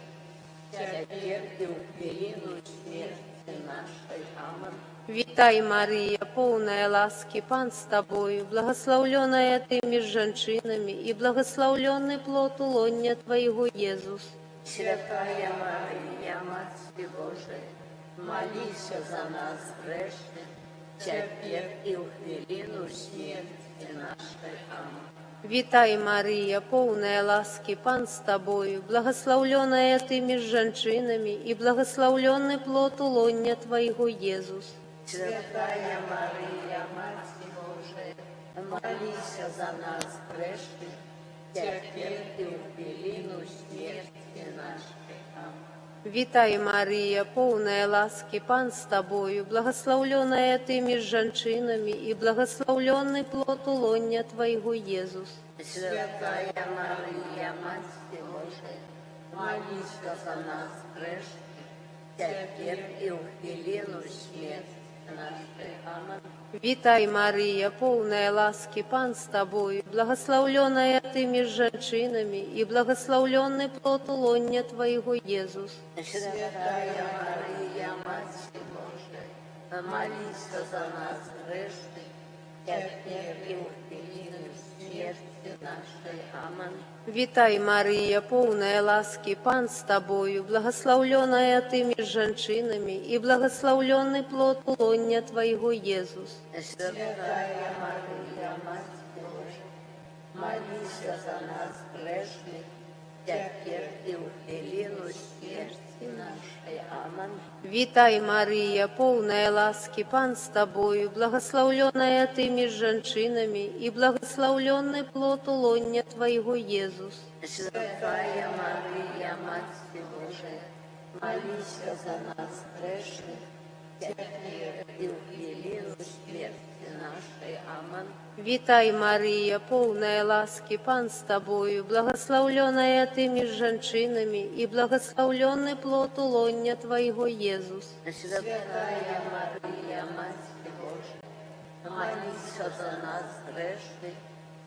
S1: теперь и в великую смерти нашей. Аминь.
S2: Витай, Мария, полная ласки, Пан с Тобою, благословленная Ты меж женщинами, и благословленный плод лоня Твоего, Иисус.
S1: Святая Мария, Матерь Божия, молись за нас, грешных, теперь и в великую смерти нашей. Аминь.
S2: Витай, Мария, полная ласки, Пан с Тобою, благословленная Ты меж женщинами, и благословленный плод лоня Твоего, Иисус.
S1: Святая Мария, Матерь Божия, молись за нас, грешных, теперь и в великую смерти нашей. Аминь.
S2: Витай, Мария, полная ласки, Пан с Тобою, благословленная Ты меж женщинами, и благословленный плод лоня Твоего, Иисус.
S1: Святая Мария, Матерь Божия, молись за нас, грешных, теперь и в великую смерти нашей. Аминь.
S2: Витай, Мария, полная ласки, Пан с Тобою, благословленная Ты меж женщинами, и благословленный плод лоня Твоего, Иисус.
S1: Святая Мария, Матерь Божия, молись за нас, грешных, теперь и в великую смерти нашей. Аминь.
S2: Витай, Мария, полная ласки, Пан с Тобою, благословленная Ты меж женщинами, и благословленный плод лоня Твоего, Иисус.
S1: Святая Мария, Матерь Божия, молись за нас, грешных, теперь и в хвилину смерти нашей. Аминь.
S2: Вітай, Марія, повна ласки, Пан з тобою, благословленная ти між жінками, і благословленный плод лоння Твоего, Єсус.
S1: Святая Мария, Матерь Божия, молись за нас грешных, теперь и в хвилину смерти нашей. Аминь.
S2: Вітай, Марія, повна ласки, Пан з тобою, благословленная ти між жінками, і благословленный плод лоння Твоего, Єсус.
S1: Святая Мария, Матерь Божия, молись за нас грешных,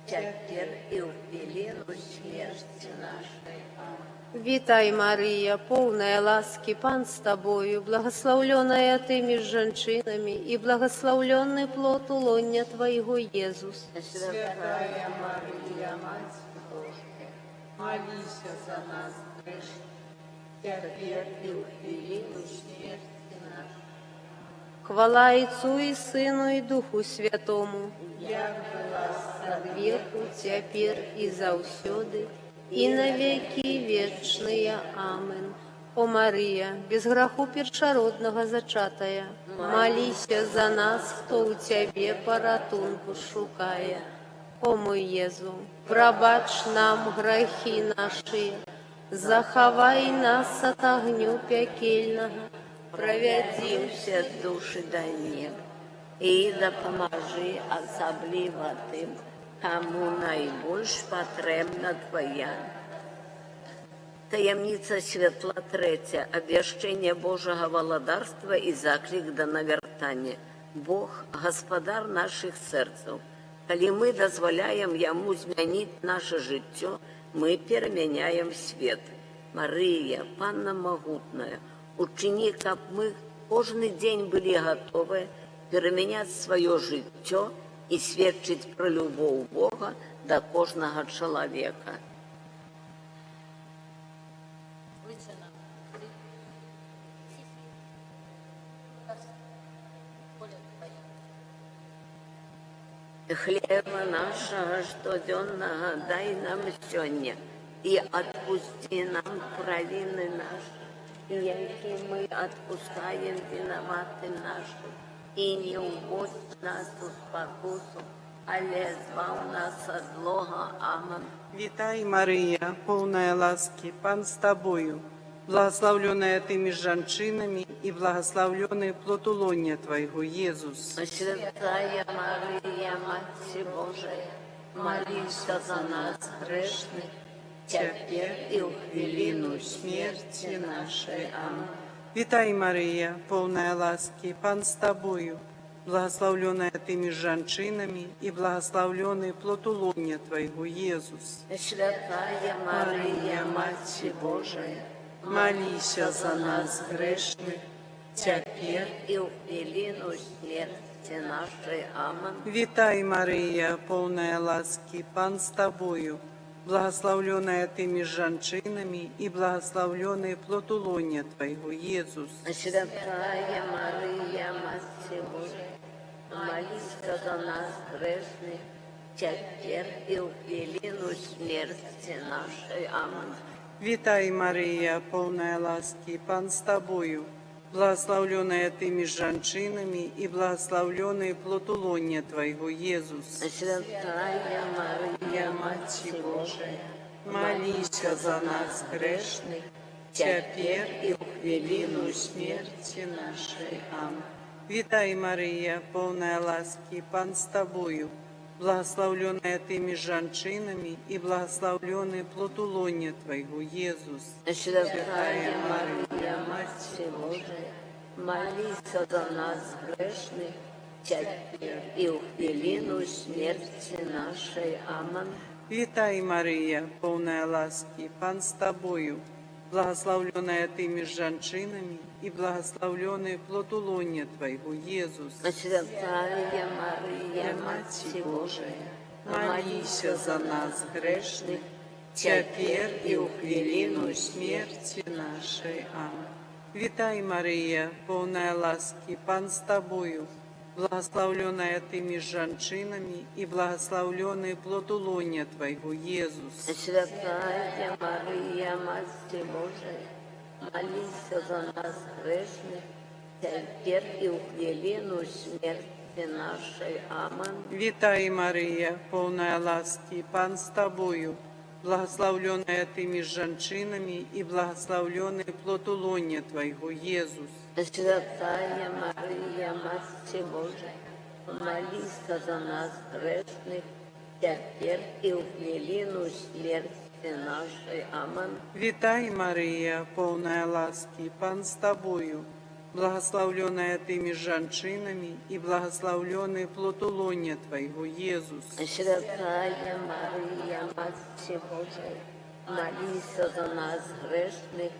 S1: теперь и в хвилину смерти нашей. Аминь.
S2: Вітай, Марія, повна ласки, Пан з тобою, благословленная ти між жінками, і благословленный плод лоння Твоего, Єсус.
S1: Святая Мария, Матерь Божия, молись за нас грешных, теперь и в хвилину смерти нашей.
S2: Хвала Отцу і Сину і Духу Святому,
S1: Як была
S2: от веку, теперь и заусёды, и на веки вечные. Амин. О Мария, без граху першородного зачатая, молися за нас, хто у Тебе поратунку шукає. О мой Єзу, пробач нам грехи наши, заховай нас от огню пекельного,
S1: проведи все души до неба, и допоможи особливо тим, кому найбільш потрібна Твоя. Таємниця святла третя, обвящення Божого володарства і заклик до навертання. Бог, Господар наших серців. Коли ми дозволяємо Йому змінити наше життя, ми переміняємо світ. Марія, Панна Могутная, учини, щоб ми кожен день були готові переміняти своє життя і свідчити про любов Бога до кожного чоловіка. Хлеба нашего штоденного дай нам сегодня, и отпусти нам провины наши, яки мы отпускаем виноватым нашим, и не уводь нас в спокусу, але избав нас от злого. Аминь.
S3: Вітай, Марія, повна ласки, Пан з тобою, благословленная ти між жінками, і благословленный плод лоння Твоего, Єсус.
S1: Святая Мария, Матерь Божия, молись за нас грешных, теперь и в хвилину смерти нашей. Аминь.
S3: Вітай, Марія, повна ласки, Пан з тобою, благословленная ти між жінками, і благословленный плод лоння Твоего, Єсус.
S1: Святая Мария, Матерь Божия,
S3: Молись за нас грешних,
S1: теперь и в хвилину смерти нашей. Аминь.
S3: Вітай, Марія, повна ласки, Пан з тобою, благословленная ти між жінками, і благословленный плод лоння Твоего, Єсус.
S1: Святая Мария, Матерь Божия, молись за нас грешных, теперь и в хвилину смерти нашей. Аминь.
S3: Вітай, Марія, повна ласки, Пан з тобою, благословленная ти між жінками, і благословленный плод лоння Твоего, Єсус.
S1: Святая Мария, Матерь Божия,
S3: Молись за нас грешних,
S1: теперь и в хвилину смерти нашей. Аминь.
S3: Вітай, Марія, повна ласки, Пан з тобою, благословленная ти між жінками, і благословленный плод лоння Твоего, Єсус.
S1: Святая Мария, Матерь Божия, молись за нас грешных, теперь и в хвилину смерти нашей. Аминь.
S3: Вітай, Марія, повна ласки, Пан з тобою, благословленная ти між жінками, і благословленный плод лоння Твоего, Єсус.
S1: Святая Мария, Матерь Божия,
S3: Молись за нас грешних, теперь и в хвилину смерти нашей. Аминь. Вітай, Марія, повна ласки, Пан з тобою, благословленная Ты между женщинами, и благословленный плод лоня Твоего, Иисус.
S1: Святая Мария, Матерь Божия, молись за нас грешных, теперь и в хвилину смерти нашей. Аминь.
S3: Вітай, Марія, повна ласки, Пан з Тобою, благословленная Ты между женщинами, и благословленный плод лоня Твоего, Иисус.
S1: Святая Мария, Матерь Божия, молись за нас грешных, теперь и в хвилину смерти нашей. Аминь.
S3: Вітай, Марія, повна ласки, Пан з Тобою, благословленная Ты между женщинами, и благословленный плод лоня Твоего, Иисус.
S1: Святая Мария, Матерь Божия, молись за нас грешных,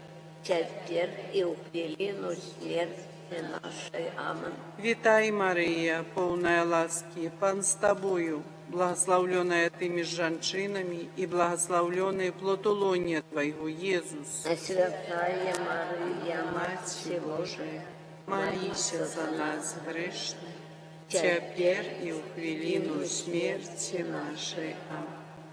S1: теперь и в хвилину смерти нашей. Аминь.
S3: Вітай, Марія, повна ласки, Пан з Тобою, благословленная Ты между женщинами, и благословленный плод лоня Твоего, Иисус.
S1: Святая Мария, Матерь Божия,
S3: Молись за нас грешных, теперь и в хвилину смерти нашей. Аминь.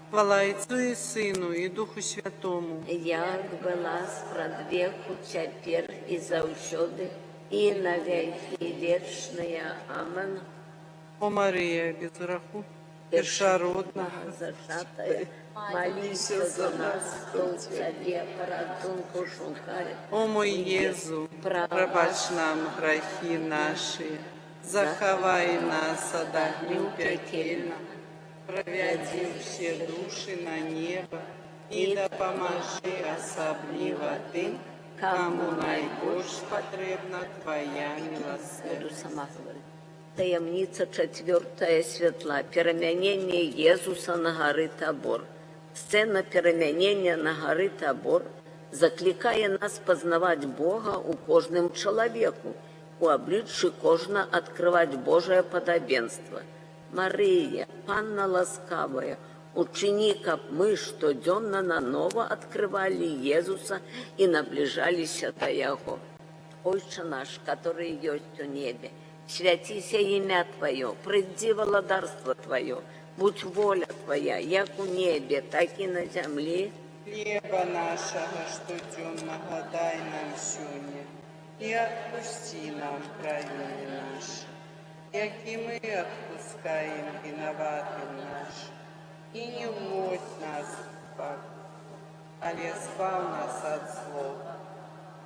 S3: Хвала Отцу и Сыну и Духу Святому,
S1: як была спрадвеку, теперь и завсёды, и на веки вечные. Аминь.
S3: о Марія, без граху, першородна,
S1: Зажатая, молись за нас, кто в тебе поратунку шукает.
S3: о мой Єзу, пробач нам грехи наши, заховай нас от огню пекельного, проведи все души на небо, и допоможи особливо тим, кому найбільш потрібна Твоя милосердя.
S1: Буду сама говорить. Таємниця четвертая святла. Перемянение Иисуса на горы Табор. Сцена перемянения на горы Табор закликає нас познавать Бога у кожному человеку, у обличчі кожна открывать Божие подобенство. Мария, Панна ласкавая, учини, как мы штоденно наново открывали Иисуса и наближались до Его. Отче наш, который есть у небе, святися имя Твое, приди володарство Твое, будь воля Твоя, як у небе, так и на земле.
S3: Хлеба нашего штоденного дай нам сёння, и отпусти нам провины наши, як и мы отпускаем виноватым нашим. И не вводь нас в пакость, але избав нас от злого.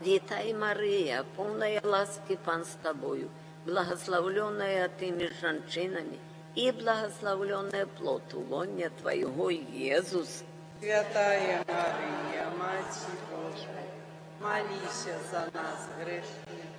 S1: Вітай, Мария, полная ласки Пан с Тобою, благословленная Ты между женщинами, и благословленный плод лоня Твоего, Иисус.
S3: Святая Мария, Матерь Божия, молись за нас грешных,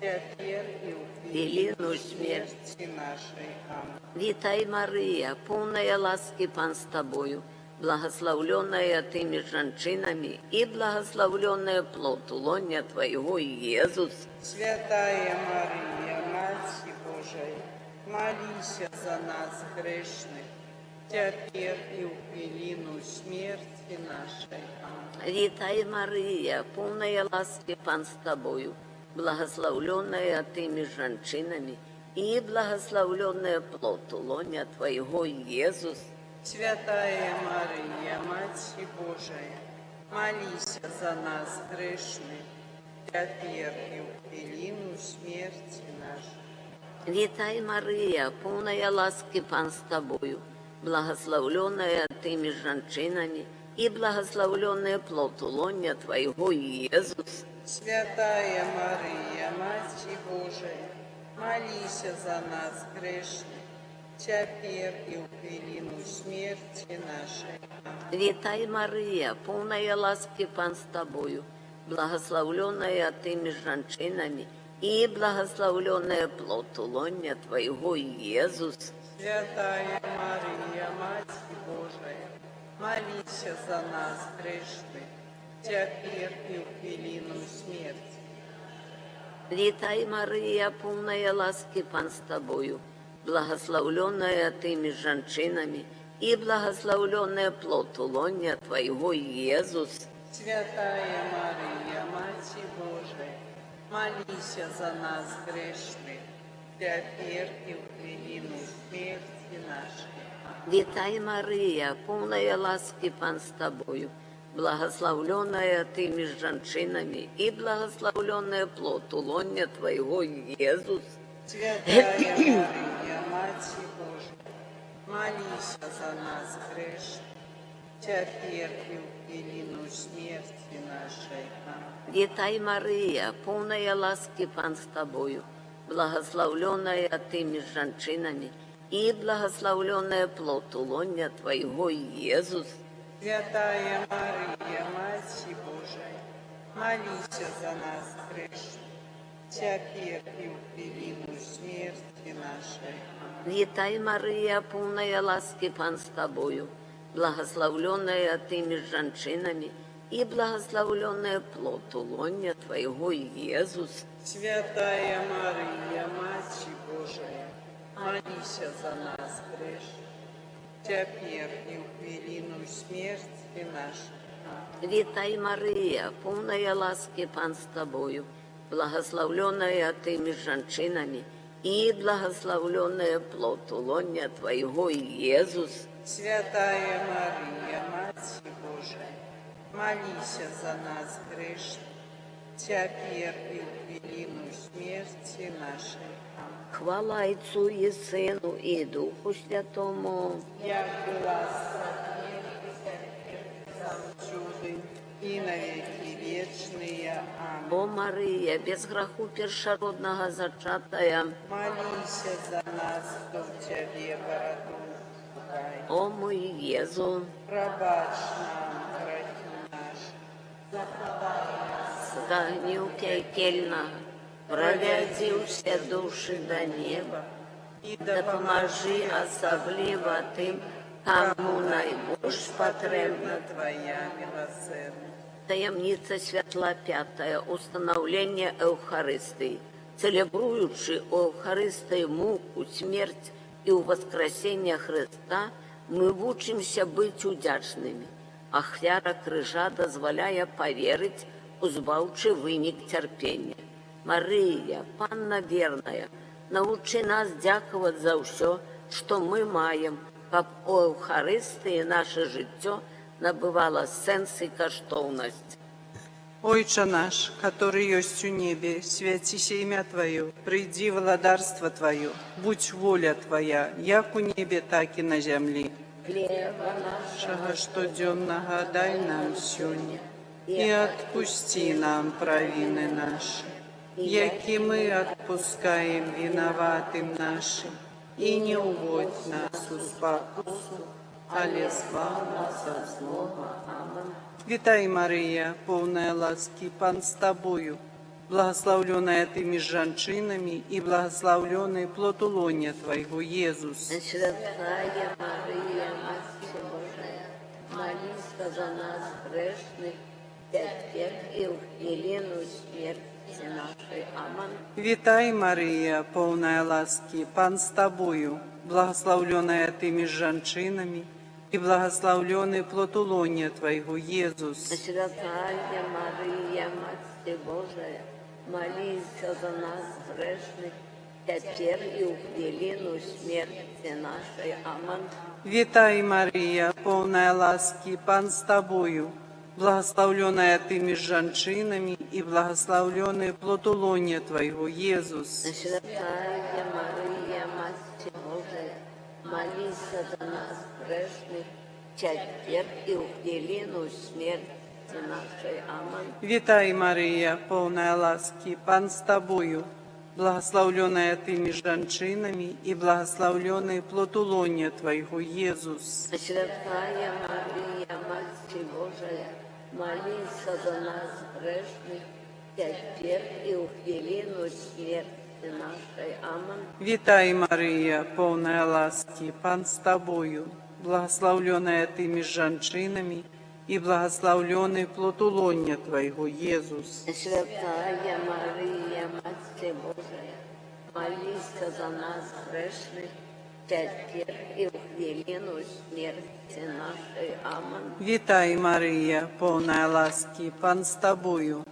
S3: теперь и в
S1: Хвилину смерти
S3: нашей. Аминь.
S1: Вітай, Мария, полная ласки Пан с Тобою, благословленная Ты между женщинами, и благословленный плод лоня Твоего, Иисус.
S3: Святая Мария, Матерь Божия, молись за нас грешных, теперь и в хвилину смерти нашей. Аминь.
S1: Вітай, Мария, полная ласки Пан с Тобою, благословленная Ты между женщинами, и благословленный плод лоня Твоего, Иисус.
S3: Святая Мария, Матерь Божия, молись за нас грешных, теперь и в хвилину смерти нашей.
S1: Вітай, Мария, полная ласки Пан с Тобою, благословленная Ты между женщинами, и благословленный плод лоня Твоего, Иисус.
S3: Святая Мария, Матерь Божия, молись за нас грешных, теперь и в хвилину смерти нашей. Аминь.
S1: Вітай, Мария, полная ласки Пан с Тобою, благословленная Ты между женщинами, и благословленный плод лоня Твоего, Иисус.
S3: Святая Мария, Матерь Божия, молись за нас грешных, теперь и в хвилину смерти.
S1: Вітай, Мария, полная ласки Пан с Тобою, благословленная Ты между женщинами, и благословленный плод лоня Твоего, Иисус.
S3: Святая Мария, Матерь Божия, молись за нас грешных, теперь и в хвилину смерти нашей.
S1: Вітай, Марія, повная ласки, Пан з тобою, благословленная ты между женщинами, и благословленная плод лоня Твоего, Иисус.
S3: Святая Мария, Матерь Божия, молись за нас грешных, теперь и в хвилину смерти нашей. Аминь.
S1: Вітай, Марія, повная ласки, Пан з тобою, благословленная ты между женщинами, и благословленная плод лоня Твоего, Иисус.
S3: Святая Мария, Матерь Божия, молись за нас грешных, теперь и в хвилину смерти нашей. Аминь.
S1: Вітай, Марія, повная ласки, Пан з тобою, благословленная ты между женщинами, и благословленная плод лоня Твоего, Иисус.
S3: Святая Мария, Матерь Божия, молись за нас грешных, теперь и в хвилину смерти нашей. Аминь.
S1: Вітай, Марія, повная ласки, Пан з тобою, благословленная ты между женщинами, и благословленная плод лоня Твоего, Иисус.
S3: Святая Мария, Матерь Божия, молись за нас грешных, теперь и в хвилину смерти нашей. Аминь.
S1: Хвала Отцу и Сыну и Духу Святому.
S3: Я была чудо и навеки вечные. Аминь.
S1: О Мария, без греху першородного зачатая,
S3: Молись за нас, кто в Тебе бороду пускай.
S1: о мой Иезу,
S3: Пробачь нам грехи наши,
S1: з огню пекельного, проведи все души до неба,
S3: и
S1: да поможи особливо тим, кому найбільш потрібно.
S3: Твоя милосердна.
S1: Таємниця святла п'ятая, установлення Евхаристії. Целебруючи у Евхаристії муку, смерть і у воскресення Христа, ми вчимося бути удячними. Ахвяра крижа дозволяє повірити у збавчий винік терпіння. Марія, Панна вірная, научи нас дякувати за все, що ми маємо, щоб у Евхаристії наше життя набывала сенс и коштовность.
S3: Отче наш, который есть у небе, святися имя Твое, приди владарство Твое, будь воля Твоя, як у небе, так и на земле.
S1: Хлеба
S3: Нашего штоденного дай нам сегодня, и отпусти нам провины наши, яки мы отпускаем виноватым нашим, и не уводь нас в спокусу, але избав нас от злого. Аминь. Вітай, Мария, полная ласки, Пан с Тобою, благословленная Ты между женщинами, и благословленный плод лоня Твоего, Иисус.
S1: Святая Мария, Матерь Божия, молись за нас грешных, теперь и в хвилину смерти нашей. Аминь.
S3: Вітай, Мария, полная ласки, Пан с Тобою, благословленная Ты между женщинами, и благословленный плод лоня Твоего, Иисус.
S1: Святая Мария, Матерь Божия, молись за нас грешных, теперь и в хвилину смерти нашей. Аминь.
S3: Вітай, Мария, полная ласки, Пан с Тобою, благословленная Ты между женщинами, и благословленный плод лоня Твоего, Иисус.
S1: Святая Мария, Матерь Божия, молись за нас грешных, теперь и в хвилину смерти нашей. Аминь.
S3: Вітай, Мария, полная ласки, Пан с Тобою, благословленная Ты между женщинами, и благословленный плод лоня Твоего, Иисус.
S1: Святая Мария, Матерь Божия, молись за нас грешных, теперь и в хвилину смерти нашей. Аминь.
S3: Вітай, Мария, полная ласки, Пан с Тобою, благословленная Ты между женщинами, и благословленный плод лоня Твоего, Иисус.
S1: Святая Мария, Матерь Божия, молись за нас грешных, теперь и в хвилину смерти нашей. Аминь.
S3: Вітай, Мария, полная ласки, Пан с Тобою,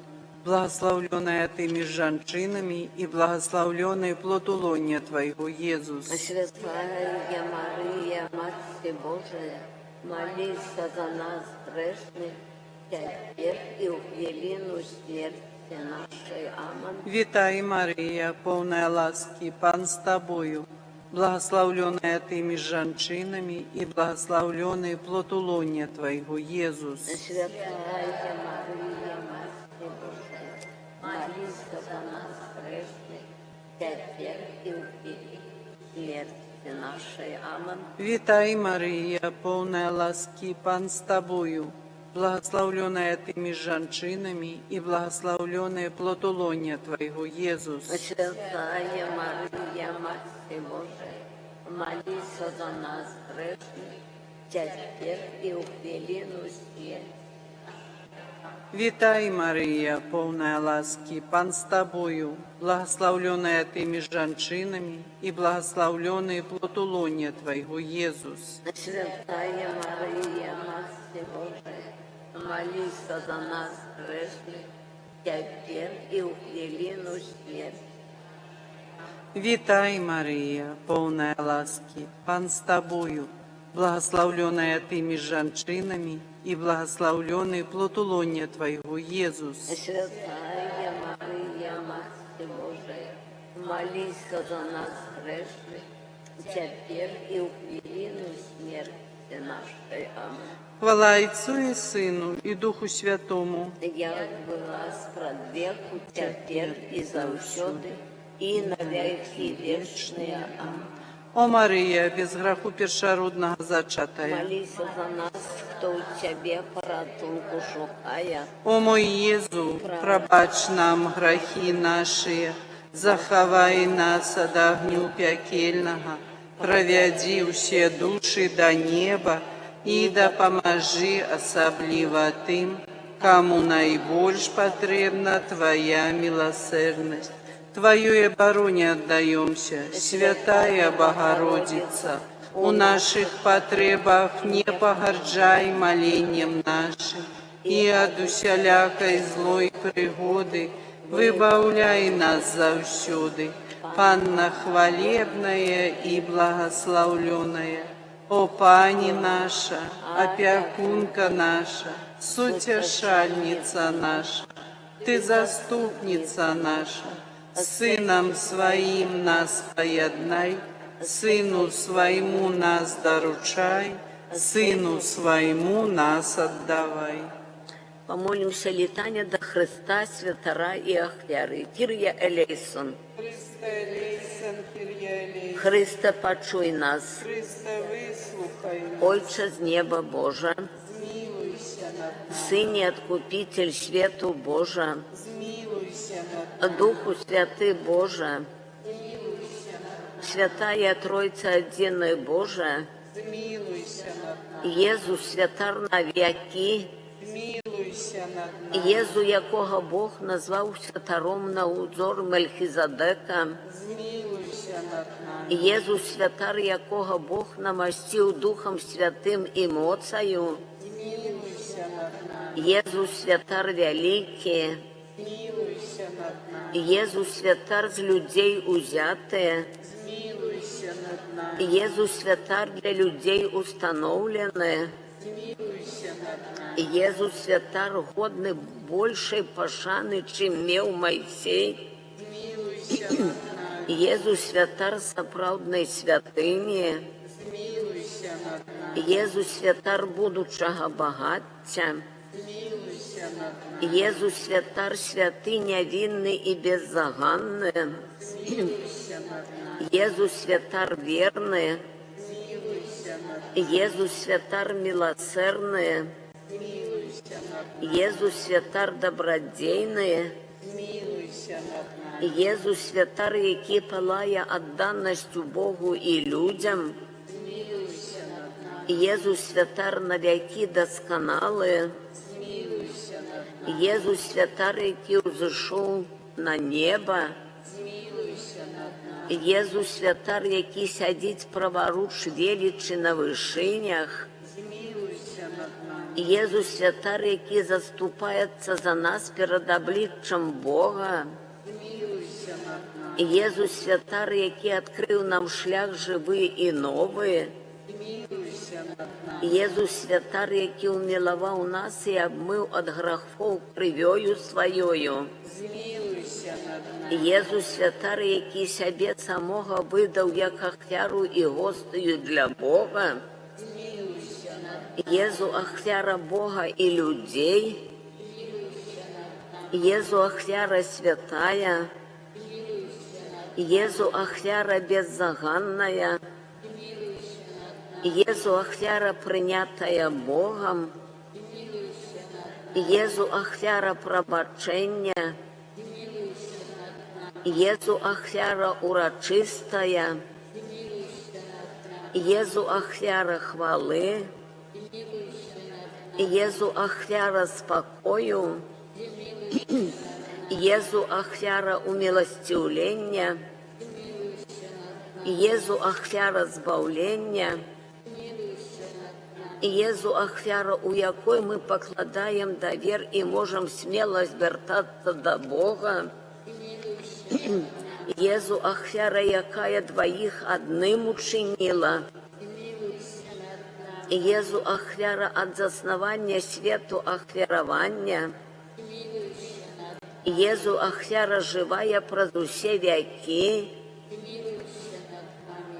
S3: благословленная Ты между женщинами, и благословленный плод лона Твоего, Иисус.
S1: Святая Мария, Матерь Божия, молись за нас грешных, теперь и в велину смерти нашей. Аминь.
S3: Витай, Мария, полная ласки, Пан с Тобою, благословленная Ты между женщинами, и благословленный плод лона Твоего, Иисус.
S1: Святая Мария, Матерь Божия, молись за нас грешных, теперь и в велину смерти нашей. Аминь.
S3: Витай, Мария, полная ласки, Пан с Тобою, благословленная Ты между женщинами, и благословленный плод лона Твоего, Иисус.
S1: Святая Мария, Матерь Божия, молись за нас грешных, теперь и в велину смерти.
S3: Витай, Мария, полная ласки, Пан с Тобою, благословленная Ты между женщинами, и благословленный плод лона Твоего, Иисус.
S1: Святая Мария, Матерь Божия, молись за нас грешных, теперь и в велину смерти.
S3: Витай, Мария, полная ласки, Пан с Тобою, благословленная Ты между женщинами, и благословленный плод лона Твоего, Иисус.
S1: Святая Мария, Матерь Божия, молись за нас грешных, теперь и в велину смерти нашей. Аминь.
S3: Хвала Отцу и Сыну, и Духу Святому,
S1: Як была спрадвеку, теперь и завсёды, и на веки вечные. Аминь.
S3: О Мария, без греху першородного зачатая,
S1: Молись за нас, хто у Тебе порятунку шукає.
S3: о мой Єзу, пробач нам грехи наши, заховай нас от огню пекельного, проведи все души до неба, и да поможи особливо тим, кому наибольш потребна Твоя милосердность. Твою обороне отдаемся, Святая Богородица, у наших потребах не погорджай молением нашим, и от усялякой злой пригоды выбавляй нас завсёды, Панна хвалебная и благословленная, о Пани наша, опекунка наша, сутешальница наша, Ты заступница наша, Сыном Своим нас поеднай, Сыну Своему нас доручай, Сыну Своему нас отдавай.
S1: Помолимся летания до Христа, святара и ахвяры. Кирия Елейсон.
S3: Христе, лейсен, Кир'я елейсен,
S1: Христе, почуй нас.
S3: Христе, вислухай нас,
S1: Отче з неба Божа,
S3: змилуйся над нами,
S1: Сыне Откупитель свету Божа,
S3: змилуйся над нами,
S1: Духу Святый Божа, Святая Тройца Единая Божа,
S3: змилуйся над нами,
S1: Єзу святар на віки,
S3: змилуйся над нами,
S1: Єзу, якого Бог назвав святаром на узор Мельхізедека,
S3: змилуйся над нами,
S1: Єзу святар, якого Бог намастив Духом Святим і моцею,
S3: змилуйся над нами,
S1: Єзу святар великий,
S3: змилуйся над нами,
S1: Єзу святар з людей узяти,
S3: змилуйся над нами,
S1: Єзу святар для людей установлений,
S3: змилуйся над нами,
S1: Єзу святар годний більшої пошани, чим мав Мойсей,
S3: змилуйся над нами,
S1: Єзу святар справдної святині,
S3: змилуйся над нами,
S1: Єзу святар будучого багаття,
S3: змилуйся над нами,
S1: Єзу святар святиня вінний і беззаганний,
S3: змилуйся над нами,
S1: Єзу святар вірний,
S3: змилуйся над нами,
S1: Єзу святар милосердний,
S3: змилуйся над нами,
S1: Єзу святар добродійний,
S3: змилуйся над нами,
S1: Єзу святар, який палає відданістю Богу і людям,
S3: змилуйся над нами,
S1: Єзу святар навіки досконалий,
S3: змилуйся над нами,
S1: Єзу святар, який взійшов на небо,
S3: змилуйся над нами,
S1: Єзу святар, який сидить праворуч величі на вишинях,
S3: змилуйся над
S1: Єзу святар, який заступається за нас перед обличчям Бога. Єзу святар, який відкрив нам шлях живий і новий. Єзу святар, який умилував нас і обмив від гріхів кров'ю своєю. Єзу святар, який себе самого видав як ахвяру і гостею для Бога. Єзу ахвяра Бога і людей. Єзу ахвяра святая. Єзу ахвяра беззаганная. Єзу ахвяра прийнятая Богом. Єзу ахвяра пробачення. Єзу ахвяра урочистая. Єзу ахвяра хвали. Єзу ахвяра спокою. Єзу ахвяра умилостивлення. Єзу ахвяра збавлення. Єзу ахвяра, у якої ми покладаємо довір і можемо сміло звертатися до Бога. Єзу ахвяра, яка двоїх одним учинила. Єзу ахвяра від заснування світу ахвярування. Єзу ахвяра живая про усі віки.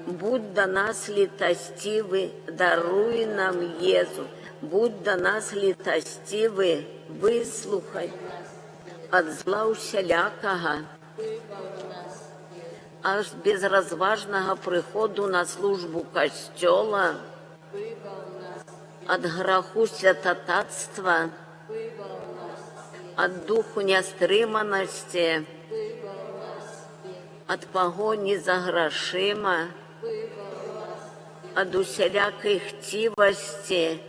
S1: Будь до нас літостивий, даруй нам, Єзу. Будь до нас літостивий, вислухай від зла усілякого, аж без розважного приходу на службу костьола, від граху святотатства, від духу нестриманості, від погоні за грошима, від усілякої хтивості,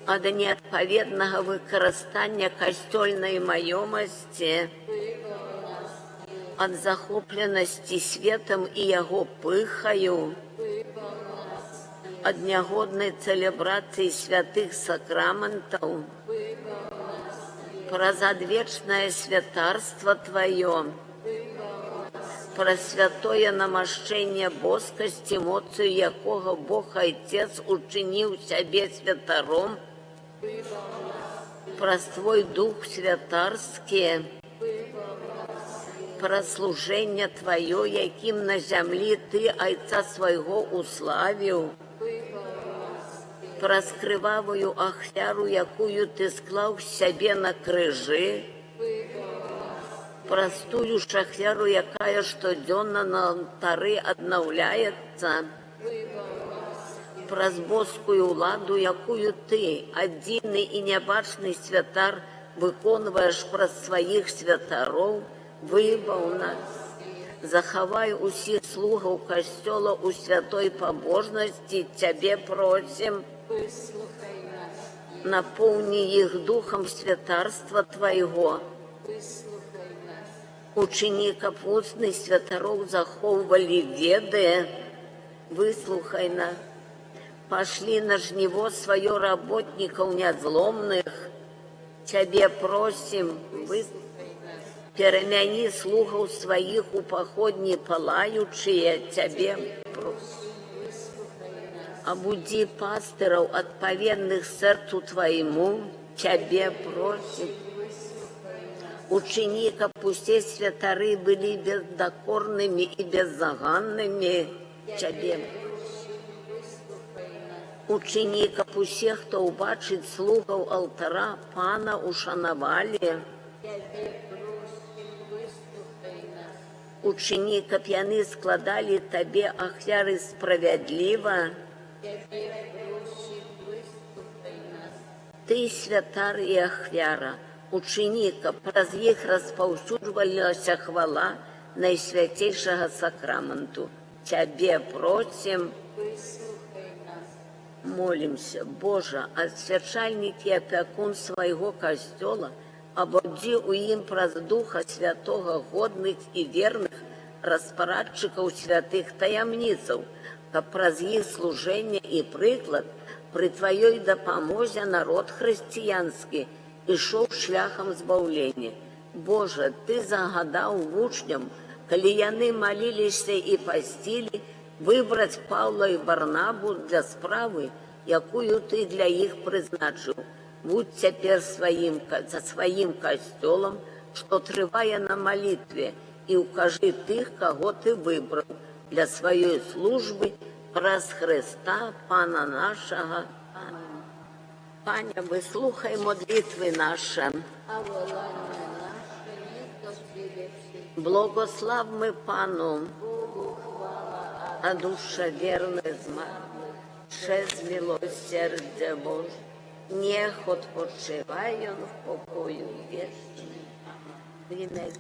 S1: від невідповідного використання костьольної майомості, від захопленості світом і його пихою, від негодної целебрації святих сакраментів, про задвечное святарство Твое, про святое намощення боскості, моцею якого Бог Отець учинив себе святаром, про Твой Дух святарський, про служення Твое, яким на землі Ти Отця Свого уславив, про скривавую ахвяру, якую Ти склав себе на крижі, простую шахвяру, яка щоденно на алтари обновляється, про збоскую ладу, якую Ти, одинний і небачний святар, виконуєш про своїх святаров, вибав нас. Заховай усіх слугов костьола у святой побожності, Тебе просим. Наповни їх духом святарства Твоего. Учеников устных святаров заховывали веды. Выслухай нас. Пошли на жниво свое работников незломных. Тебе просим, перемяни слугов своих у походни палаючие. Тебе просим. Обуди пастыров, отповедных сердцу Твоему, Тебе просим. Учеников пусть святары были бездокорными и беззаганными, Тебе. Учеников усіх, хто убачить слугов алтара, Пана ушанували. Учеников яны складали Тебе ахвяры справедливо. Ты святар и ахвяра, учеников, праз їх розповсюджувалася хвала найсвятейшего сакраменту. Тебе просим, молимся, Боже, освячальник и опекун своего костела, ободи у им праз Духа Святого годных и верных распорадчиков святых таямницев, как праз их служение и приклад При Твоей дапамозе народ хрысціянскі ішоў шляхам збаўлення. Божа, Ты загадаў вучням, калі яны маліліся і пасцілі, выбраць Паўла і Барнабу для справы, якую Ты для іх прызначыў. Будь цяпер за сваім касцёлам, што трывае на малітве, і ўкажы тых, каго Ты выбраў для сваёй службы праз Христа, Пана нашага. Амінь. Паня, выслухай молитвы наши. Благослав мы Пану, а душа верная змарла, через милосердя Божье, нех odpoczyvaj on w pokoju wiecznym. W imię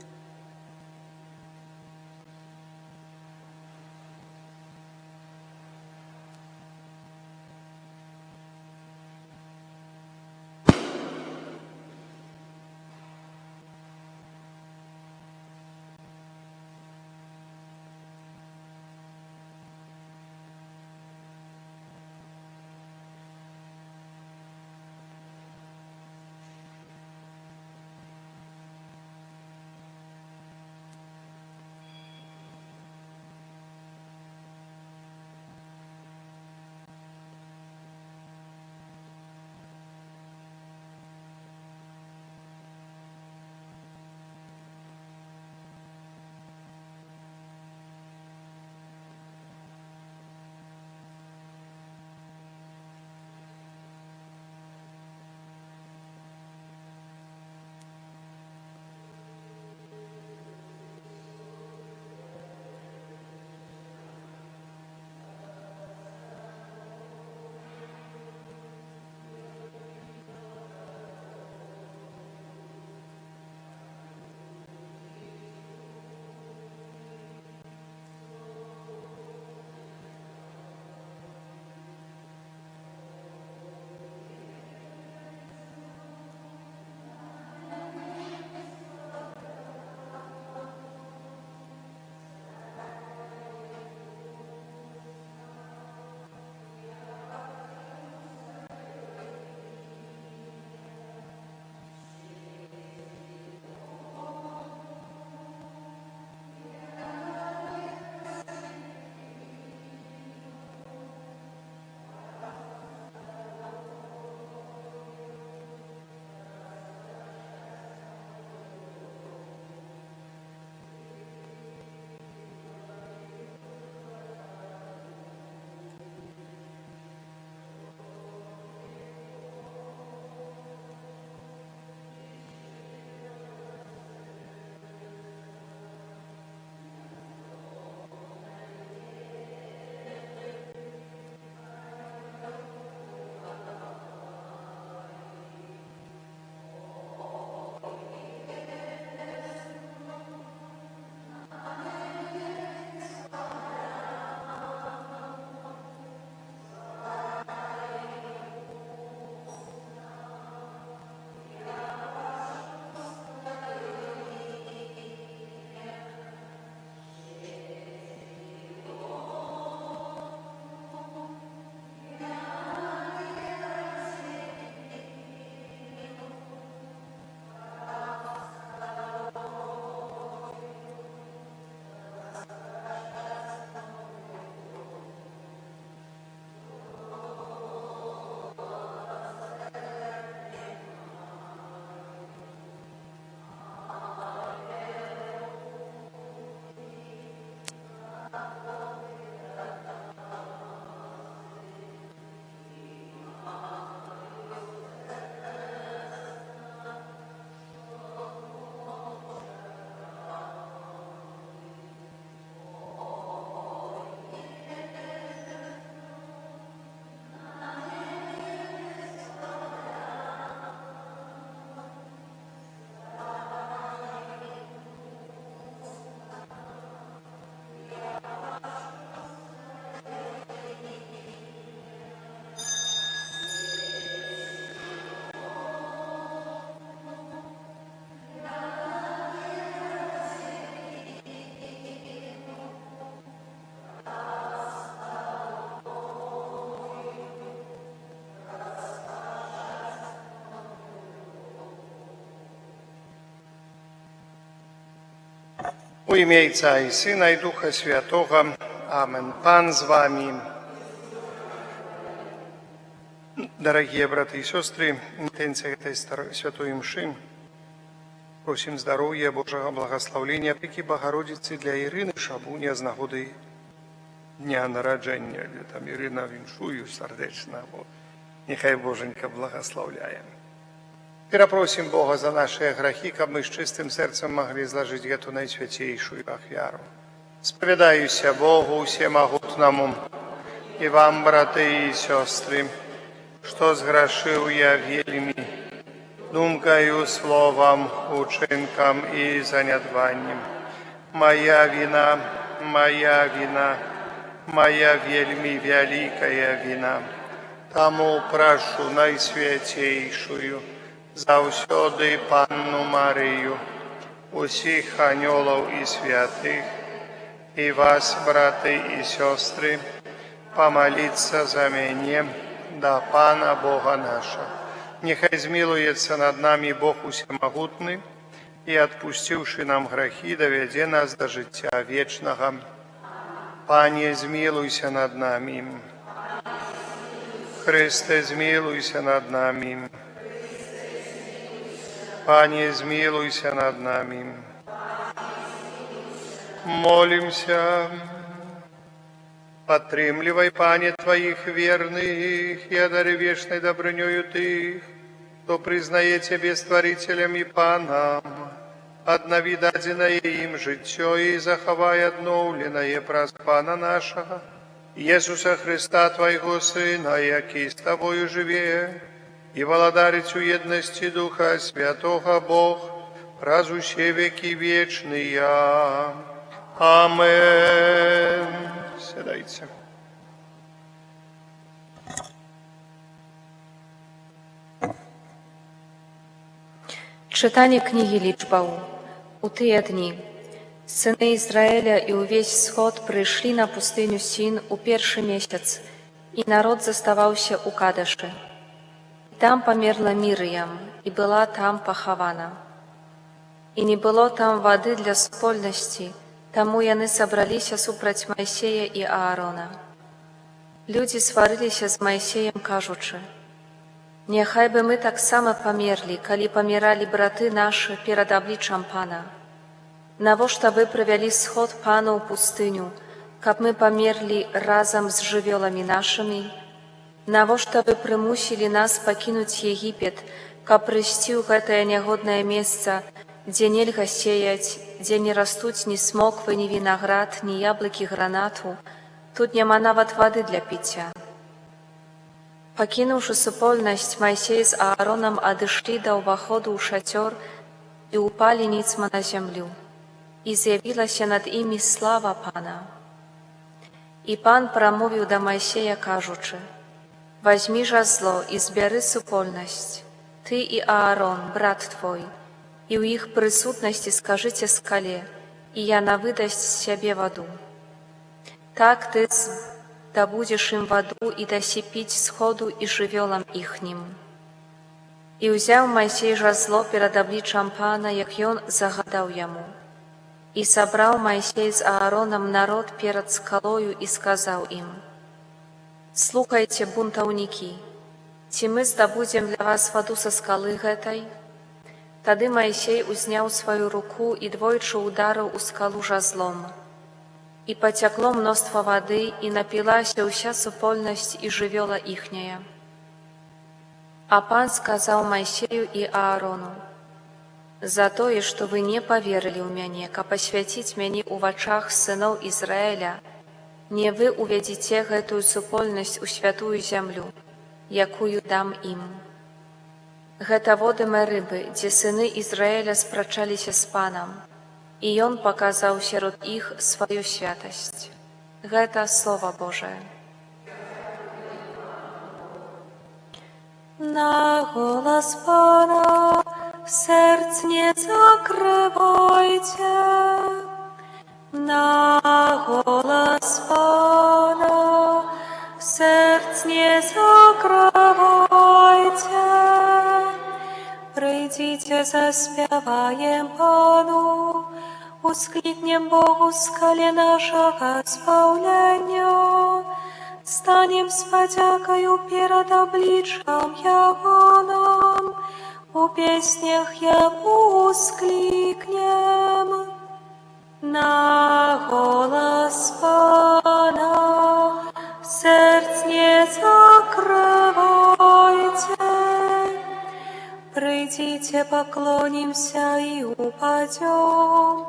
S4: У ім'я Отця і Сина, і Духа Святого. Амен. Пан з вами. Дорогие браты и сестры, интенция этой святой мши, просим здоровья, Божьего благословения, опеки Богородицы для Ірини Шабуня з нагоди дня народження. Там Ірина віншую сердечно, нехай Боженька благословляє. Просим Бога за наши грехи, как мы с чистым сердцем могли сложить эту наисвятейшую ахвяру. Споведаюся Богу всемогутному и вам, браты и сестры, что сгрешил я вельми, думкою, словом, учинком и занядванием. Моя вина, моя вина, моя вельми великая вина. Тому прошу наисвятейшую, завсёды Панну Марию, усіх анёлов и святых, и вас, браты и сестры, помолиться за меня, да Пана Бога наша. Нехай змилуется над нами Бог усемогутный, и, отпустивший нам грехи, доведе нас до життя вечного. Пане, змилуйся над нами. Христе, змилуйся над нами. Пане, змилуйся над нами. Молимся. Подтримливай, Пане, Твоих верных, и одари вечной добрынёю Тых, кто признает Тебе Створителем и Паном, однови даденное им житё и заховай одновленное праз Пана нашего, Иисуса Христа, Твоего Сына, який с Тобою живе, и володарить у едности Духа Святого Бог, разуще веки вечные. Амен. Сідайте.
S5: Читание книги Лічбаў. У тыя дні сыны Ізраіля і ўвесь сход прыйшлі на пустыню Сін у першы месяц, і народ заставаўся ў Кадэшы. Там памерла Мірыям, і была там пахавана. І не было там вады для супольнасці, таму яны сабраліся супраць Майсея і Аарона. Людзі сварыліся з Майсеем, кажучы: «Няхай бы мы таксама памерлі, калі паміралі браты нашы перад абліччам Пана. Навошта вы правялі сход Пана ў пустыню, каб мы памерлі разам з жывёламі нашымі? Навошта вы прымусілі нас пакінуць Егіпет, каб прыйсці ў гэтае нягоднае месца, дзе нельга сеяць, дзе не растуць ні смоквы, ні вінаград, ні яблыкі гранату, тут няма нават вады для піцця». Пакінуўшы супольнасць, Майсей з Ааронам адышлі да ўваходу ў шацёр і ўпалі ніцма на зямлю, і з'явілася над імі слава Пана. І Пан прамовіў да Майсея, кажучы: «Вазьмі жазло і збяры супольнасць, ты і Аарон, брат твой, і ў іх прысутнасці скажыце скале, і яна выдасць з сябе ваду. Так ты здабудзеш ім ваду і дасі піць сходу і жывёлам іхнім». І ўзяў Майсей жазло перад абліччам Пана, як ён загадаў яму. І сабраў Майсей з Ааронам народ перад скалою і сказаў ім: «Слухайце, бунтаўнікі, ці мы здабудзем для вас ваду са скалы гэтай?» Тады Майсей узняў сваю руку і двойчы ударыў у скалу жазлом. І пацякло мноства вады, і напілася ўся супольнасць і жывёла іхняя. А Пан сказаў Майсею і Аарону: «За тое, што вы не паверылі ў мяне, каб асвяціць мяне ў вачах сыноў Ізраіля, не вы увядзіце гэтую супольнасць у святую зямлю, якую дам ім. Гэта водымыя рыбы, дзе сыны Ізраіля спрачаліся з Панам, і ён паказаў сярод іх сваю святасць». Гэта Слова Божае. На голос Пана сердц не закрывайте, на голос Пана сердц не закрывайте. Прийдите, заспяваем Пану, Ускликнем Богу скале нашего спавления, станем с подякою перед обличием Его нам, у песнях Ему ускликнем. На голос Пана сердц не закрывайте. Придите, поклонимся и упадем,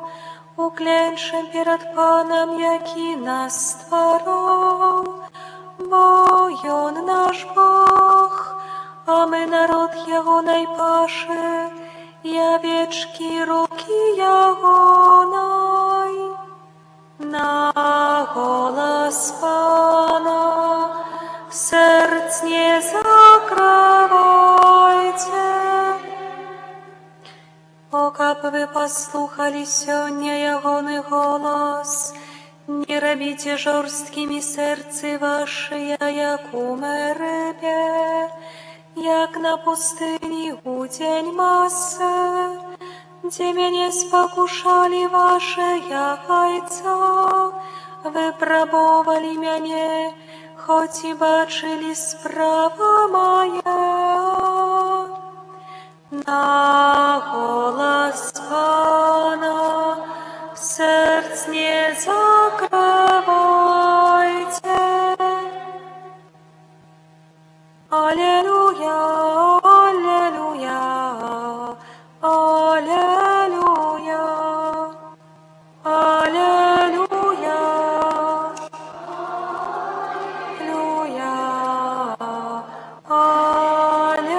S5: укляншим перед Паном, яки нас створил. Бо Он наш Бог, а мы народ Его найпаше, и овечки руки Его най. На голос Пана сердц не закрывайте. О, как вы послухали сёння Ягоный голос, не робите жорсткими сердце ваше, як у меребе, як на пустыне у день массы, где меня спокушали ваши яйца, вы пробовали меня, хоть и бачили справа моя. На голос Пана сердц не закрывайте. Аллилуйя, аллилуйя, аллилуйя, аллилуйя, аллилуйя.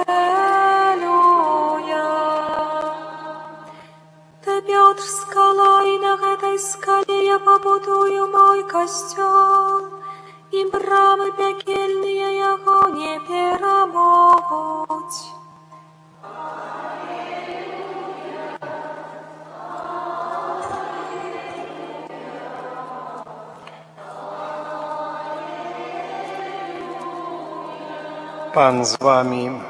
S5: Ты, Петр, скала, и на этой скале я побудую мой костел, и брамы пекельные Его не перемогут.
S4: Пан з вами.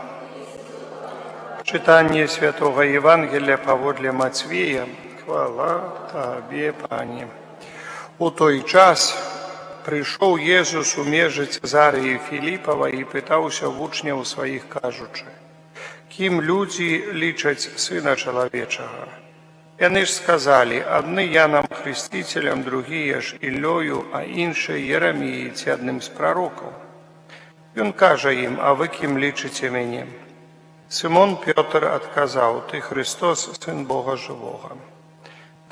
S4: Читание Святого Евангелия поводле Матвея. Хвала Тебе, Пане. У той час прийшов Єсус у межі Цезарії Філіпова і питався вучняв своїх, кажучи: «Ким люди лічать Сина Чоловічого?» Яни ж сказали: «Одни Яном Хрестителем, другие ж Іллею, а інші Єремії, ці одним з пророків». Він каже їм: «А ви ким лічите мене?» Симон Петр отказав: «Ти Христос, Син Бога Живого».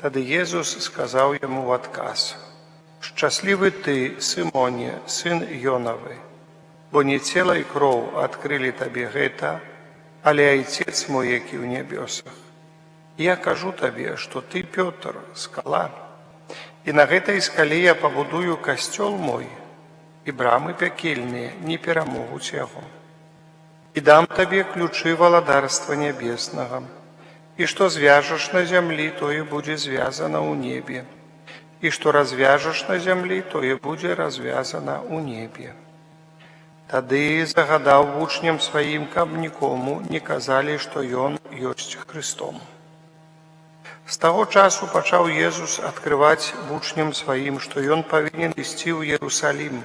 S4: Тоді Єсус сказав йому в отказ: «Щасливий ти, Симоне, син Йоновий, бо не тіло і кров відкрили тобі гета, але Отець мой, який в небесах. Я кажу тобі, що ти, Петр, скала, і на этой скале я побудую костел мой, і брамы пекельные не перемогут его. И дам тебе ключи владарства небесного, и что звяжешь на земли, то и будет звязано у небе, и что развяжешь на земли, то и будет развязано у небе». Тады загадав учням своим, каб нікому не казали, что Ён есть Христом. З того часу почав Єсус відкривати учням своїм, що Ён повинен ісці в Єрусалим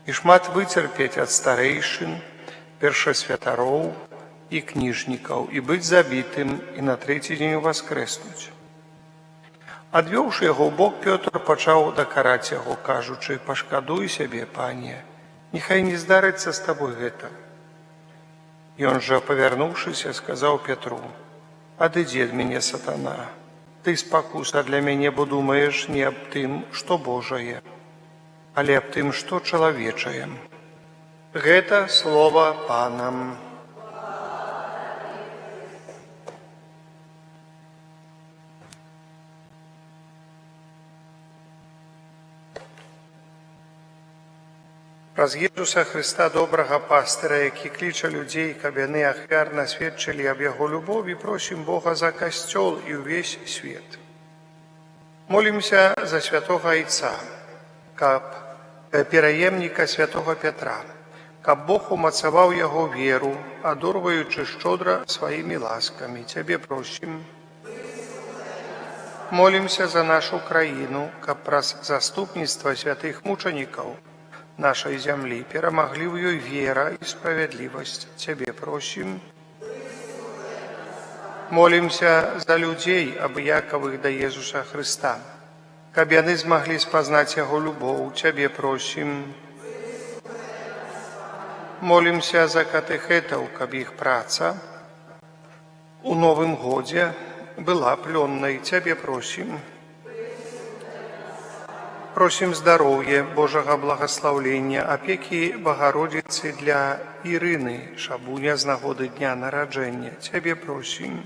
S4: і шмат вицерпіць ад старейшин, першосвятароў і кніжнікаў, і быць забітым, і на трэці дзень воскреснуць. Адвёўшы яго ў бок, Пётр пачаў дакараць яго, кажучы: «Пашкадуй сябе, Пане, нехай не здарыцца з табой гэта». Ён жа, павярнуўшыся, сказаў Петру: «Адыдзі ад мяне, сатана, ты, спакуса, для мяне, бо думаеш не аб тым, што Божае, але аб тым, што чалавечае». Гэта слова Пана. Праз Єсуса Христа, добрага пастыра, які кліча людзей, каб яны ахвярна сведчылі аб Яго любові, просім Бога за касцёл і ўвесь свет. Молімся за святога Айца, каб пераемніка святога Петра, каб Бог умацаваў яго веру, адорваючы шчодра сваімі ласкамі. Цябе просім. Молимся за нашу краіну, каб праз заступніцтва святых мучанікаў нашай зямлі перамаглі ў ёй вера і справядлівасць. Цябе просім. Молимся за людзей, абыякавых да Езуса Хрыста, каб яны змаглі спазнаць Яго любоў. Цябе просім. Молимся за катэхетаў, каб іх праца у Новым годзе была плённай. Цябе просім. Просім здароўе, Божага благаслаўлення, апекі Багародзіцы для Ірыны, Шабуня з нагоды дня нараджэння. Цябе просім.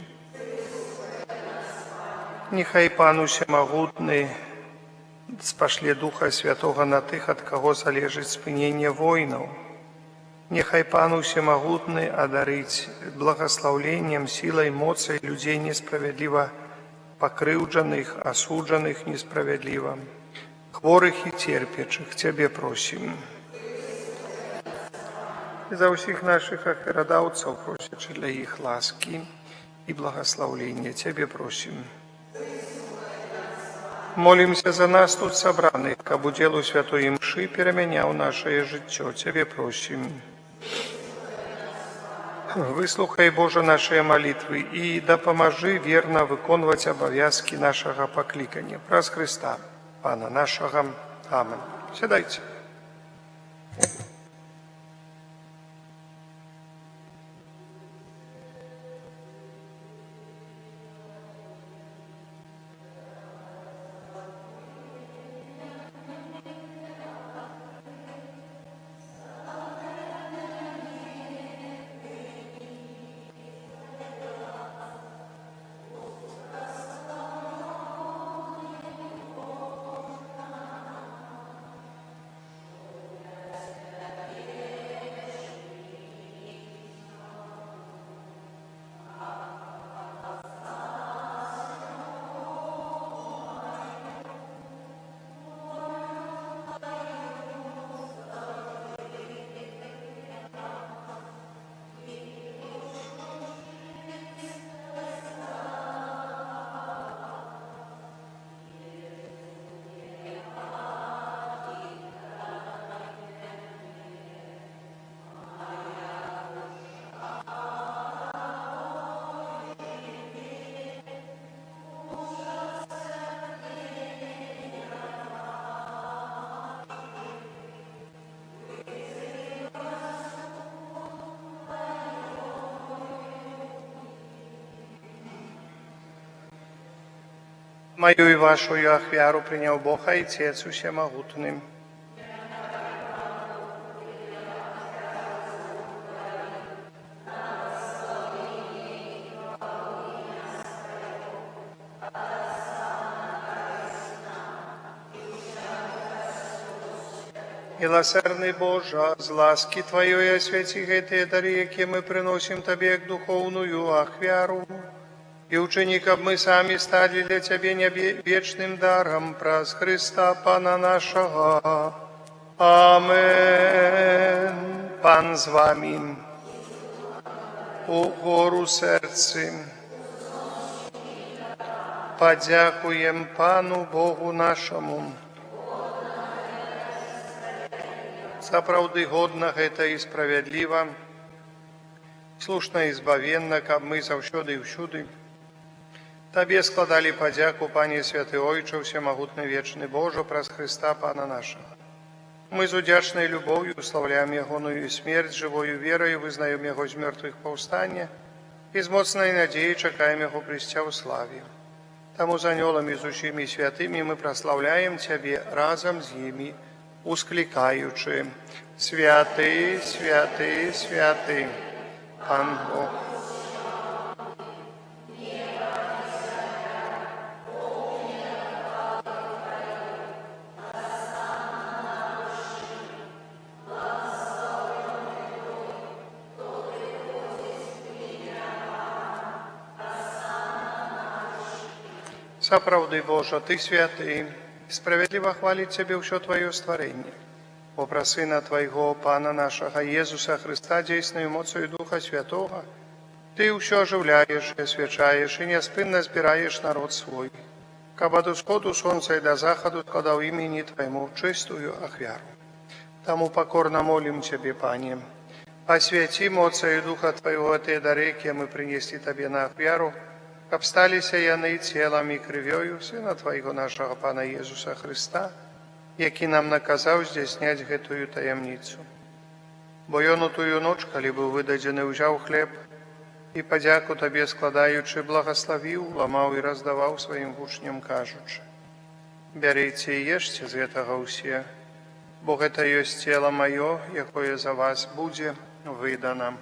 S4: Нехай Пан Усемагутны спашле Духа Святога на тых, ад каго залежыць спыненне войнаў. Нехай Пан Усемагутны адарыць благаслаўленнем, сілай, моцай людзей несправядліва пакрыўджаных, асуджаных несправядліва, хворых і церпячых. Цябе просім. За ўсіх нашых ахвярадаўцаў, просячы для іх ласкі і благаслаўлення. Цябе просім. Молимся за нас тут сабраных, каб удзел у святой імшы перамяняў нашае жыццё. Цябе просім. Выслухай, Божа, нашыя малітвы і дапамажы верна выконваць абавязкі нашага паклікання. Праз Хрыста, Пана нашага. Амен. Сядайце. Мою і вашую ахвяру прыняў Бог Айцец Усемагутны. Міласердны Божа, з ласкі Тваёй асвяці гэтыя дары, якія мы прыносім Табе як духоўную ахвяру, і ўчыні, каб мы самі сталі для Цябе вечным дарам праз Хрыста Пана нашага. Амен. Пан з вамі. Угору сэрцы. Падзякуем Пану Богу нашаму. Сапраўды годна гэта і справядліва, слушна і збавенна, каб мы заўсёды і ўсюды Табе складалі падзяку, Пане Святы Ойче, Усемагутны вечны Божа, праз Хрыста Пана нашага. Мы з удзячнай любоўю слаўляем Ягоную смерць, жывою верою вызнаем Яго з мёртвых паўстання і з моцнай надзеяй чакаем Яго прыйсця ў славе. Таму з анёламі, з усімі святымі мы праслаўляем Цябе разам з імі, усклікаючы: Святы, святы, святы, Пан Бог. Сапраўды, Божа, Ты святы, справядліва хваліць Цябе ўсё Тваё стварэнне. Бо пра Сына Твайго, Пана нашага Езуса Хрыста, дзейснаю моцаю Духа Святога, Ты ўсё ажыўляеш і асвячаеш і няспынна збіраеш народ свой, каб ад усходу сонца і до заходу складаў імені Твайму чистую ахвяру. Таму покорно молим Тебе, Пане, освяти моцаю Духа Твоего те дары, ке мы принесли Тебе на ахвяру, каб сталися яны целом і крывёю Сына Твоего нашего Пана Иисуса Христа, які нам наказаў здзяйсняць гэтую таямніцу. Бо ён у тую ноч, калі быў выдадзены, узяў хлеб і падзяку Табе складаючы, благаславіў, ламаў і раздаваў сваім вучням, кажучы: бярыце і ешце з гэтага ўсе, бо гэта ёсць цела маё, якое за вас будзе выдана.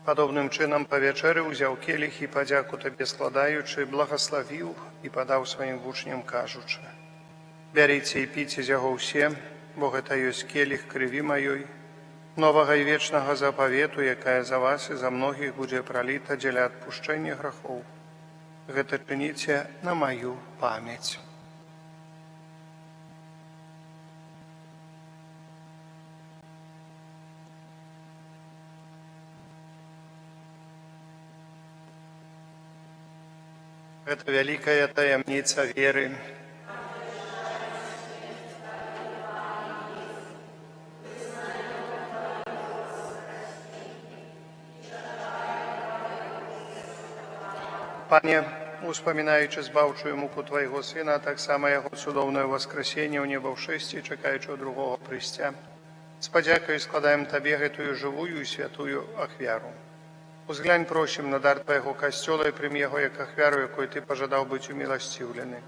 S4: Падобным чынам па вячэры ўзяў келіх і падзяку Табе складаючы, благаславіў і падаў сваім вучням, кажучы: бярыце і піце з яго ўсе, бо гэта ёсць келіх крыві маёй, новага і вечнага запавету, якая за вас і за многіх будзе праліта дзеля адпушчэння грахоў. Гэта чыніце на маю памяць. Гэта вялікая таямніца веры. Пане, успамінаючы збаўчую муку Твайго Сына, а таксама Яго цудоўнае воскресенне ў небаўшэсці, чакаючы другога прыйсця, з падзякай складаем Табе гэтую жывую і святую ахвяру. Узглянь, просім, на дар Твайго касцёла і прым яго як ахвяру, якой Ты пажадаў быць уміласціўлены.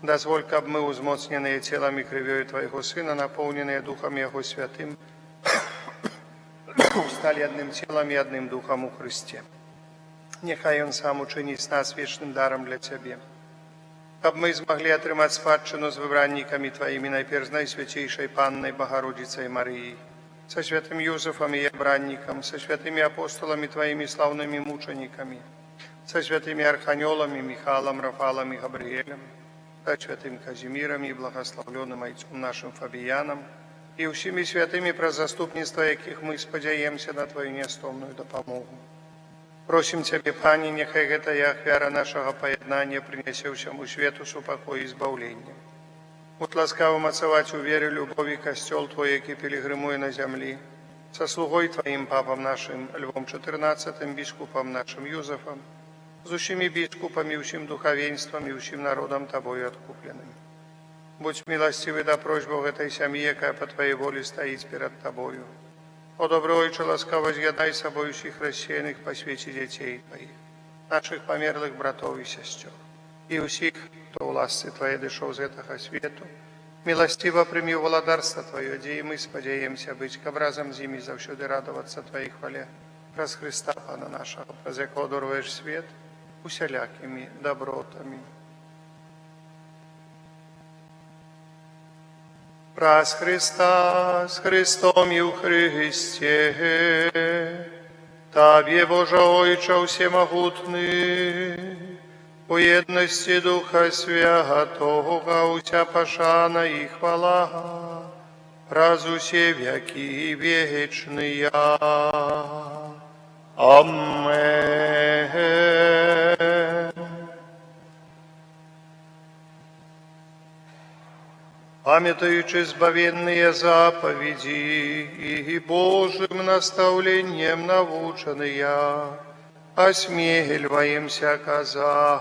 S4: Дазволь, каб мы, узмоцненыя целам і крывёю Твайго Сына, напоўненыя Духам Яго святым, сталі адным целам і адным Духам у Христе. Няхай Ён сам учыніць нас вечным дарам для Цябе. Каб мы змаглі атрымаць спадчыну з выбраннікамі Тваімі, найперш з найсвяцейшай Паннай Багародзіцай Марыяй, со святым Юзефом и обранником, со святыми апостолами Твоими славными мучениками, со святыми архангелами Михаилом, Рафалом и Габриэлем, со святым Казимиром и благословленным отцом нашим Фабияном и всеми святыми, про заступництво яких мы спадзяемся на Твою неостомную допомогу. Просим Тебе, Пане, нехай гэтая ахвяра нашего поеднания принесе всему свету супокой и избавление. Будь ласкавы мацаваць у вере, любові касцёл Твой, які пілігрымуе на зямлі, са слугой Тваім папам нашим Львом XIV, біскупам нашим Юзефом, з усімі біскупамі, усім духавенствам і усім народам Табою адкупленым. Будь милостивый да просьбу гэтай сям'і, якая по Твоей волі стаіць перад Табою. О добрый Ойче, ласкаво з'ядай собой усіх рассеяных по свеце дзяцей Твоих, наших памерлых братоў і сясцёр, і усіх, хто ў ласцы Твоей дышоў з гэтага свету, милостиво прымі валадарства Твоё, дзе і мы спадзяемся быць, каб разам з імі заўсёды радавацца Твоей хвале, праз Христа Пана нашага, праз якого даруеш свет усялякімі добротамі. Праз Христа, с Христом і ў Христе, Табе, Боже Ойче всемогутный, у єдності Духа Святого, уся пошана і хвала, раз усе веки вечные. Аминь. Памятаючи збавенные заповеди и Божьим наставлением наученные, осмеливаемся казать: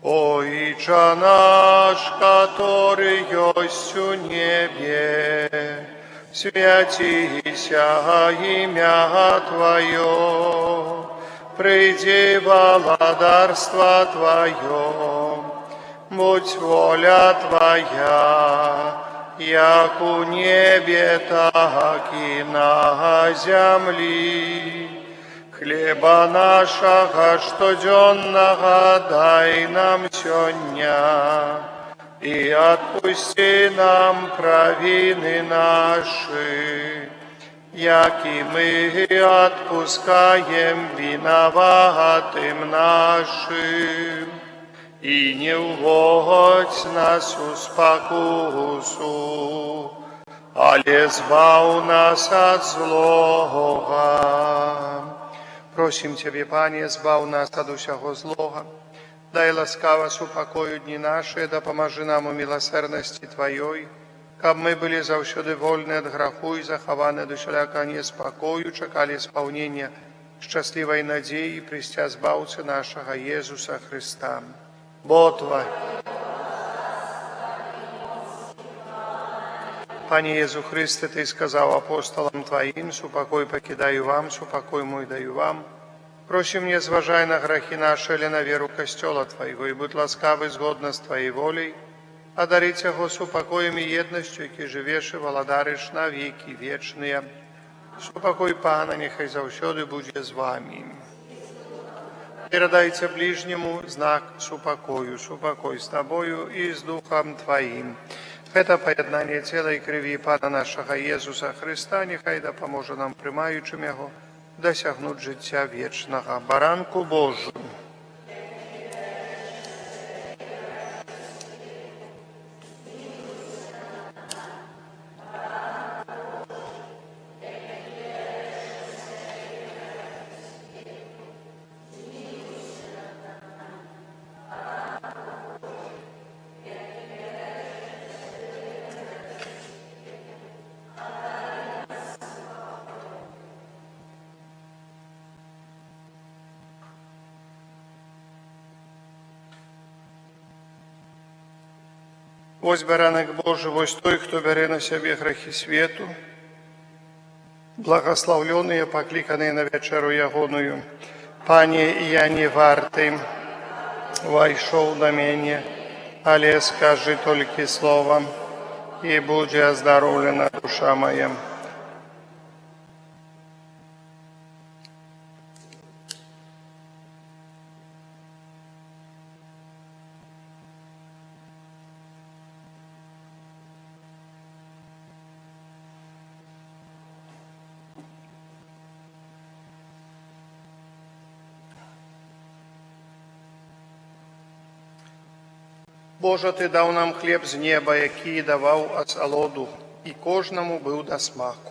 S4: Ойче наш, который есть у небе, святися имя Твое, приди владарство Твое, будь воля Твоя, як у небе, так и на земли. Хлеба нашего штоденного дай нам сегодня, и отпусти нам провины наши, як и мы отпускаем виноватым нашим. и не уводь нас у спокусу, але збав нас от злого. Просим Тебе, Пане, збав нас от усяго злого, дай ласкаво супокою дни наши, да поможи нам у милосердности Твоей, каб мы были заўсёды вольны от граху и захованы до всяка неспокою, чекали исполнения счастливой надеи, престя збавцы нашего Иисуса Христа. Бо Твой. Пане Иису Христе, Ты сказал апостолам Твоим: «Супокой покидаю вам, супокой мой даю вам». Просим, не зважай на грехи наши или на веру Костела Твоего, и будь ласкавый згодно с Твоей волей, одарить его супокоем и едностью, які живеш и володариш на веки вечные. Супокой Пана, нехай завсёды буде з вами. Передайте ближнему знак супокою, супокой с Тобою и с Духом Твоим. Это поєднання тіла і крові Пана нашого Ісуса Христа, нехай допоможе нам, приймаючим Його, досягнути життя вічного. Баранку Божу. Ось баранок Божий, ось той, хто бере на себе грехи світу, благословленные, покликанные на вечеру ягоную. Пане, я не вартий, войшов до меня, але скажи только слово, и будет оздоровлена душа моя. Боже, Ты дав нам хліб з неба, який давав асолоду, і кожному був до смаку.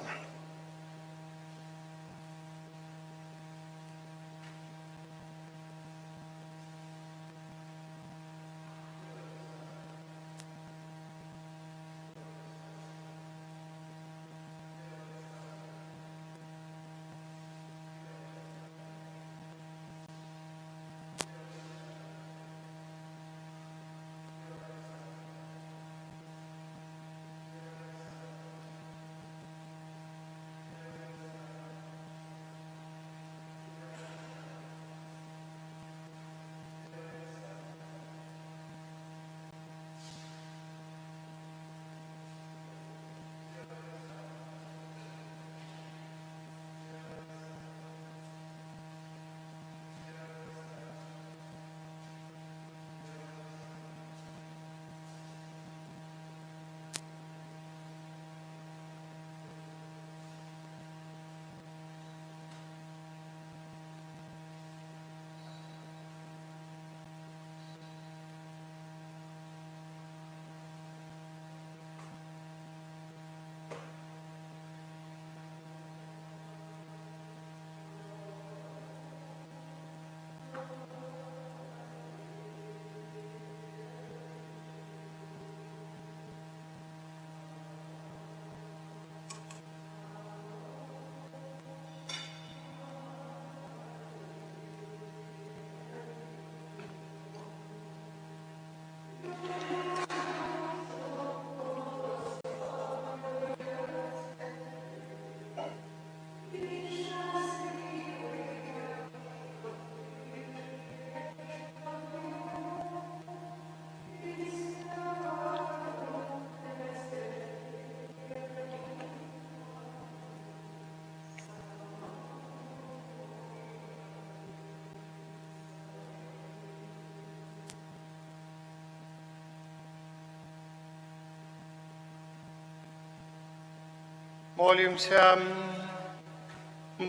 S4: Молимся,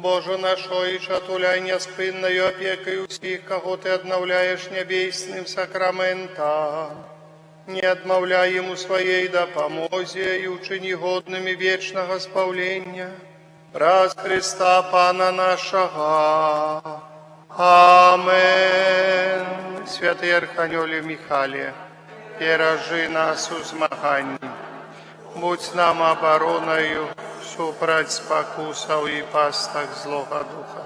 S4: Боже наш Ойче, отуляй неспинною опекою всіх, кого Ти обновляєш небесным сакраментом. Не отмовляй ему своей допомозе и учини годными вечного спавления. Раз Христа Пана нашего. Амен. Святый Архангеле Михале, перажи нас у змаганні. Будь нам обороною, супроть спокусов и пастах злого духа.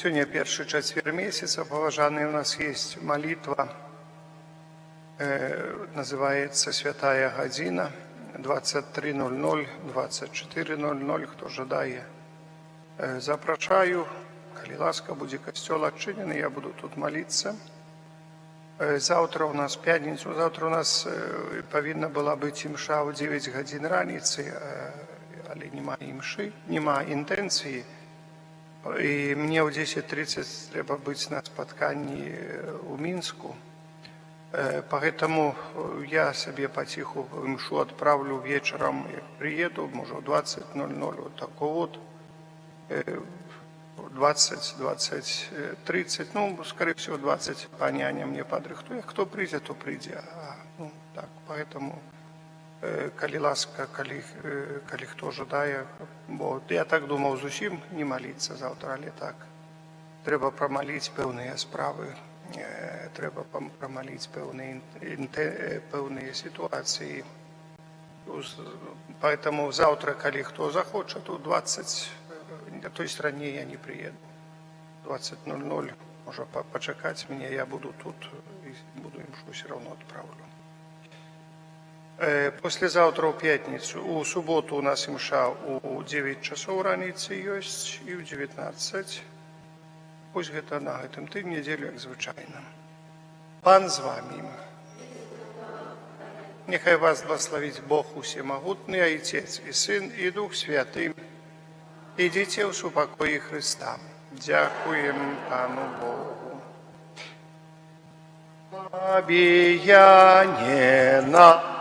S4: Сегодня первый четверг месяца, поважанный, у нас есть молитва, называется «Святая година», 23:00, 24:00, кто жадає. Запрошаю, коли ласка буде костел отчинений, я буду тут молиться. Завтра у нас п'ятницю, завтра у нас повинна була бути імша у 9 годин раніці, але немає імши, немає інтенції. И мне в 10:30 треба быть на споткании у Минску. Поэтому я себе потиху мшу отправлю вечером, як приеду, может, в 20:00, вот так вот, 20:30, ну, скорее всего, 20 по няня мне подрихтує. Кто прийде, то прийде. Ну, так, поэтому, коли ласка, коли хто жадає, бо я так думав зусім не молитися завтра, але так. Треба промолити певні справи, треба промолити певні ситуації. Поэтому завтра, коли хто захоче, то 20, то есть ранее я не приеду. 20:00, може почекати мене, я буду тут і буду їм все равно отправлю. Послезавтра в пятницу, у субботу у нас имша у 9 часов раніці есть и в 19. Пусть гэта на гэтым тыдні неділю, як звычайна. Пан з вами. Нехай вас благословить Бог усемогутный, Отец и Сын и Дух Святый. Идите в супокої Христа. Дякуем Пану Богу. Обіяння на